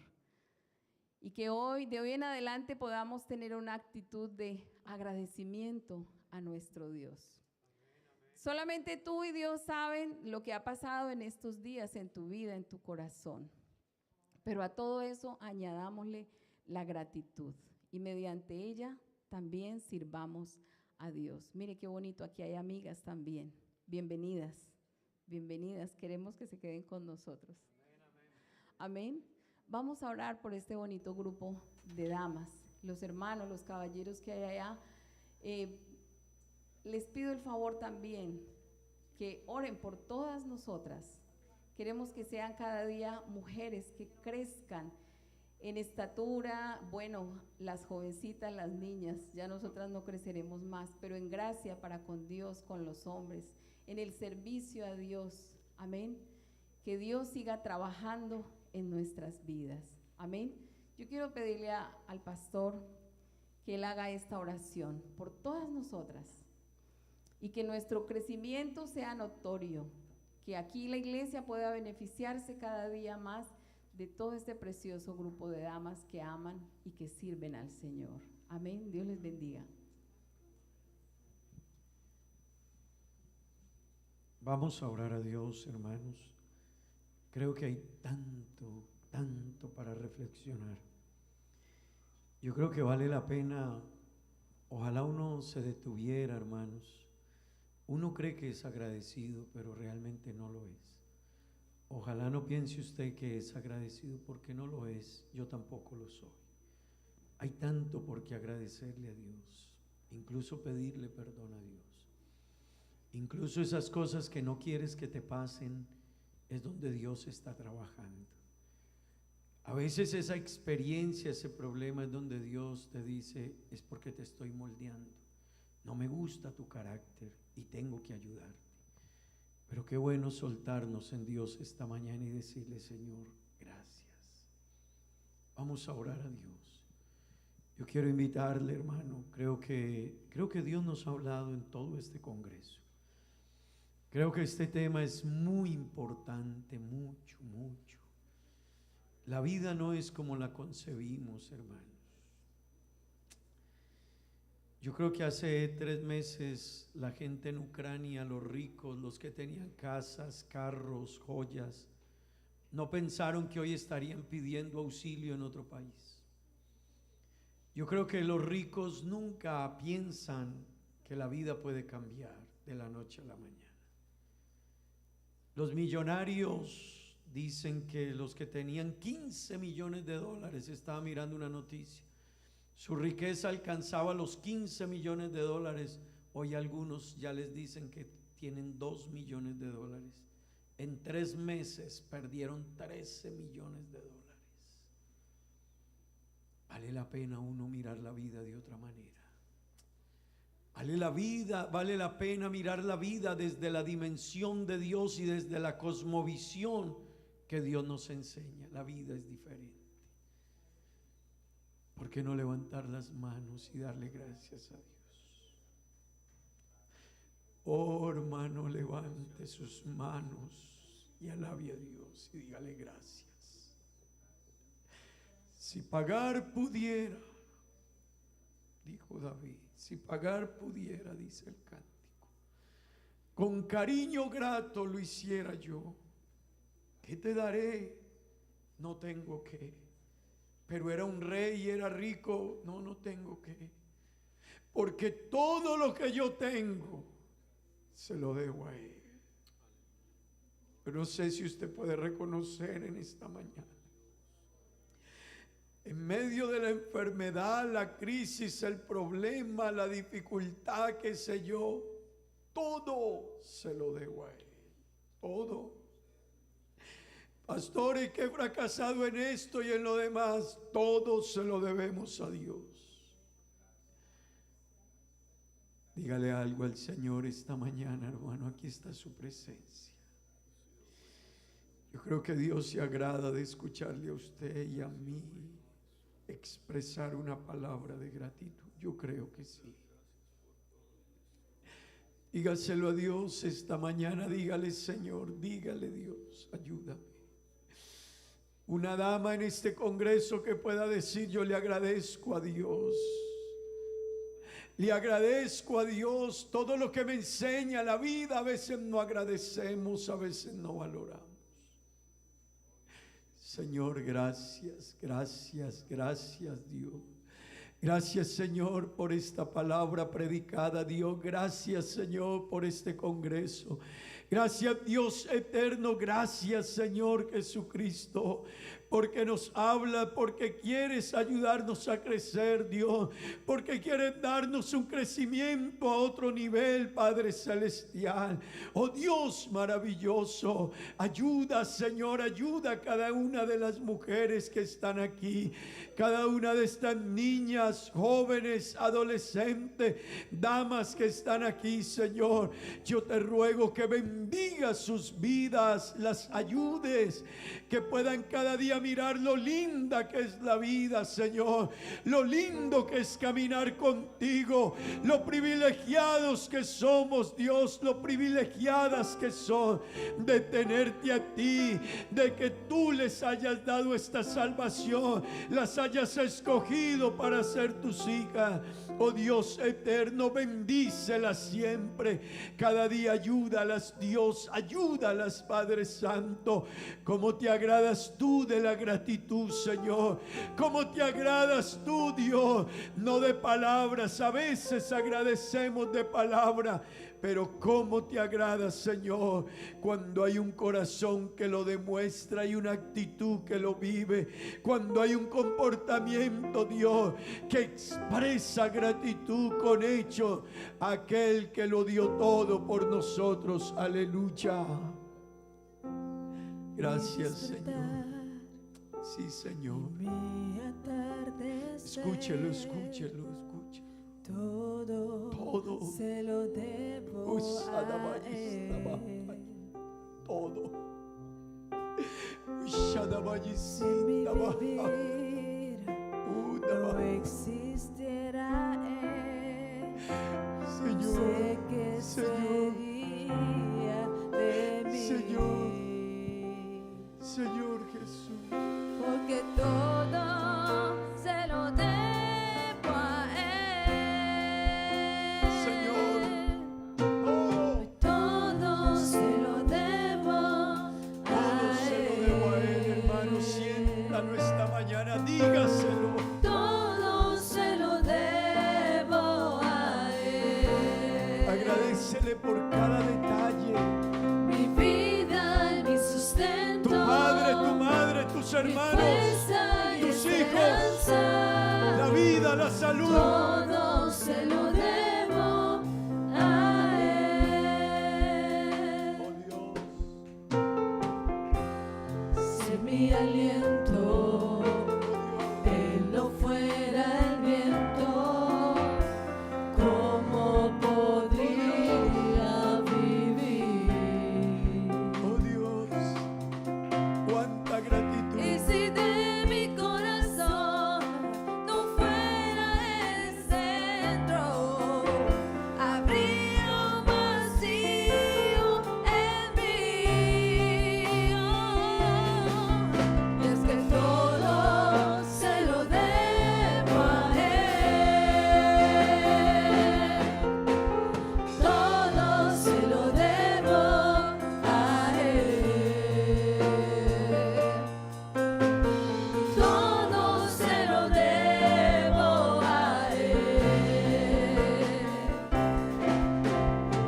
Y que hoy, de hoy en adelante, podamos tener una actitud de agradecimiento a nuestro Dios. Solamente tú y Dios saben lo que ha pasado en estos días en tu vida, en tu corazón. Pero a todo eso añadámosle la gratitud y mediante ella también sirvamos a Dios. Mire qué bonito, aquí hay amigas también. Bienvenidas, bienvenidas. Queremos que se queden con nosotros. Amén. Vamos a orar por este bonito grupo de damas, los hermanos, los caballeros que hay allá. Les pido el favor también que oren por todas nosotras. Queremos que sean cada día mujeres que crezcan en estatura, bueno, las jovencitas, las niñas, ya nosotras no creceremos más, pero en gracia para con Dios, con los hombres, en el servicio a Dios. Amén. Que Dios siga trabajando en nuestras vidas. Amén. Yo quiero pedirle al pastor que él haga esta oración por todas nosotras y que nuestro crecimiento sea notorio, que aquí la iglesia pueda beneficiarse cada día más de todo este precioso grupo de damas que aman y que sirven al Señor. Amén. Dios les bendiga. Vamos a orar a Dios, hermanos. Creo que hay tanto para reflexionar. Yo creo que vale la pena, ojalá uno se detuviera, hermanos. Uno cree que es agradecido, pero realmente no lo es. Ojalá no piense usted que es agradecido porque no lo es, yo tampoco lo soy. Hay tanto por qué agradecerle a Dios, incluso pedirle perdón a Dios. Incluso esas cosas que no quieres que te pasen, es donde Dios está trabajando. A veces esa experiencia, ese problema es donde Dios te dice, es porque te estoy moldeando. No me gusta tu carácter y tengo que ayudarte. Pero qué bueno soltarnos en Dios esta mañana y decirle, Señor, gracias. Vamos a orar a Dios. Yo quiero invitarle, hermano. Creo que Dios nos ha hablado en todo este congreso. Creo que este tema es muy importante, mucho, mucho. La vida no es como la concebimos, hermanos. Yo creo que hace 3 meses la gente en Ucrania, los ricos, los que tenían casas, carros, joyas, no pensaron que hoy estarían pidiendo auxilio en otro país. Yo creo que los ricos nunca piensan que la vida puede cambiar de la noche a la mañana. Los millonarios dicen que los que tenían 15 millones de dólares, estaba mirando una noticia, su riqueza alcanzaba los 15 millones de dólares. Hoy algunos ya les dicen que tienen 2 millones de dólares. En 3 meses perdieron 13 millones de dólares. Vale la pena uno mirar la vida de otra manera. Vale la pena mirar la vida desde la dimensión de Dios y desde la cosmovisión que Dios nos enseña. La vida es diferente. ¿Por qué no levantar las manos y darle gracias a Dios? Oh, hermano, levante sus manos y alabe a Dios y dígale gracias. Si pagar pudiera, dijo David, si pagar pudiera, dice el cántico, con cariño grato lo hiciera yo. ¿Qué te daré? No tengo qué. Pero era un rey y era rico. No tengo qué. Porque todo lo que yo tengo se lo debo a Él. Pero no sé si usted puede reconocer en esta mañana, en medio de la enfermedad, la crisis, el problema, la dificultad, qué sé yo, todo se lo debo a Él. Todo. Pastores, que he fracasado en esto y en lo demás, todo se lo debemos a Dios. Dígale algo al Señor esta mañana, hermano. Aquí está su presencia. Yo creo que Dios se agrada de escucharle a usted y a mí expresar una palabra de gratitud. Yo creo que sí. Dígaselo a Dios esta mañana. Dígale, Señor, dígale, Dios, ayúdame. Una dama en este congreso que pueda decir: yo le agradezco a Dios. Le agradezco a Dios todo lo que me enseña la vida. A veces no agradecemos, a veces no valoramos. Señor, gracias, gracias, gracias, Dios. Gracias, Señor, por esta palabra predicada, Dios. Gracias, Señor, por este congreso. Gracias, Dios eterno. Gracias, Señor Jesucristo, porque nos habla, porque quieres ayudarnos a crecer, Dios, porque quieres darnos un crecimiento a otro nivel, Padre Celestial. Oh Dios maravilloso, ayuda, Señor, ayuda a cada una de las mujeres que están aquí, cada una de estas niñas, jóvenes, adolescentes, damas que están aquí, Señor. Yo te ruego que bendiga sus vidas, las ayudes, que puedan cada día mirar lo linda que es la vida, Señor, lo lindo que es caminar contigo, lo privilegiados que somos, Dios, lo privilegiadas que son de tenerte a ti, de que tú les hayas dado esta salvación, las hayas escogido para ser tus hijas. Oh Dios eterno, bendícelas siempre, cada día ayúdalas, Dios, ayúdalas, Padre Santo. Como te agradas tú de la gratitud, Señor, como te agradas tú, Dios, no de palabras. A veces agradecemos de palabra, pero cómo te agrada, Señor, cuando hay un corazón que lo demuestra y una actitud que lo vive, cuando hay un comportamiento, Dios, que expresa gratitud con hechos, aquel que lo dio todo por nosotros. Aleluya. Gracias, Señor. Sí, Señor. Escúchelo, escúchelo, escúchelo. Todo se lo debo a Él. Todo. En mi vivir existiera Él, Señor, sé que Señor, sería de mí. Señor Jesús. Porque todo se lo debo a Él. Señor, Todo se lo debo todo a se lo debo a Él, hermano. Siéntalo esta mañana, dígaselo. Todo se lo debo a Él. Agradécele por cada detalle. Mi vida y mi sustento. Tu madre, tus mi hermanos, fuerza y tus hijos, esperanza. la vida, la salud. Todo se lo debo a Él. Oh Dios, Si mi aliento Él no fuera el viento, ¿cómo podría vivir? oh Dios, cuánta gratitud. Y si de mi corazón no fuera el centro, habría un vacío en mí. Y es que todo se lo debo a Él. Todo se lo debo a Él. Todo se lo debo a Él.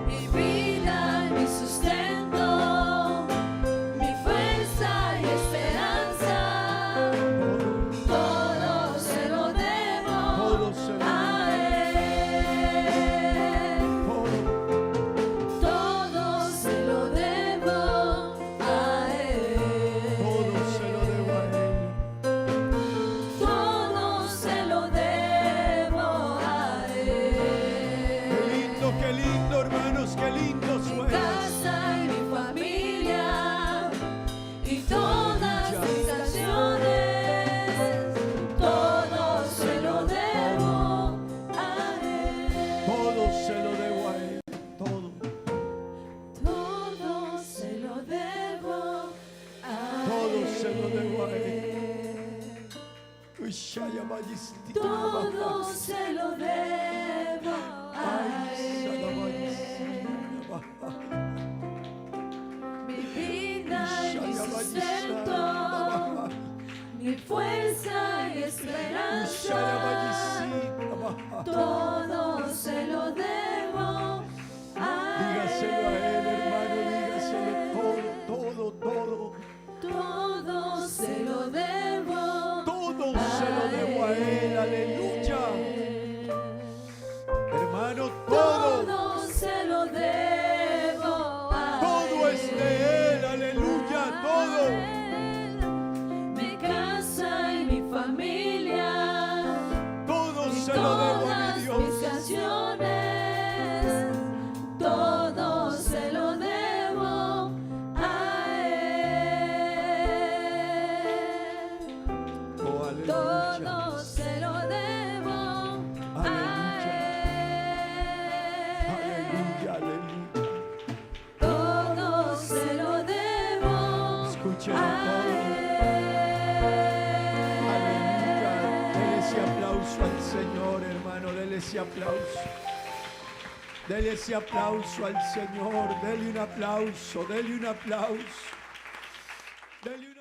Mi vida y mi sustento, mi fuerza y esperanza. Todo se lo debo Todo se lo a Él. Todo se lo debo a Él. Todo se lo debo a Él. Todo se lo debo a Él. Qué lindo, hermanos, qué lindo Mi suena. casa y mi familia y todas mis acciones. Todo se lo debo a Él. Todo se lo debo a Él. Todo. Todo se lo debo a Todo se lo debo a Él. Uy, shaya majesty. Todo se lo debo a Él. Mi vida y mi sustento, mi fuerza y esperanza. Todo se lo debo a Dígaselo a Él, hermano, dígaselo todo, todo. Todo se lo debo. Todo se lo debo a Él, aleluya. Hermano, todo. Todo se lo debo a Todo es de Él, aleluya, todo. Mi casa y mi familia, Todo y se lo debo a todas mi mis Dios. canciones, todo se lo debo a Él. Oh, aleluya. Todo se lo debo a Él. Aleluya, aleluya. Todo se lo debo Escúchelo a todo. Aleluya. Dele ese aplauso al Señor, hermano. Dele ese aplauso. Dele ese aplauso al Señor. Dele un aplauso. Dele un aplauso. Dele un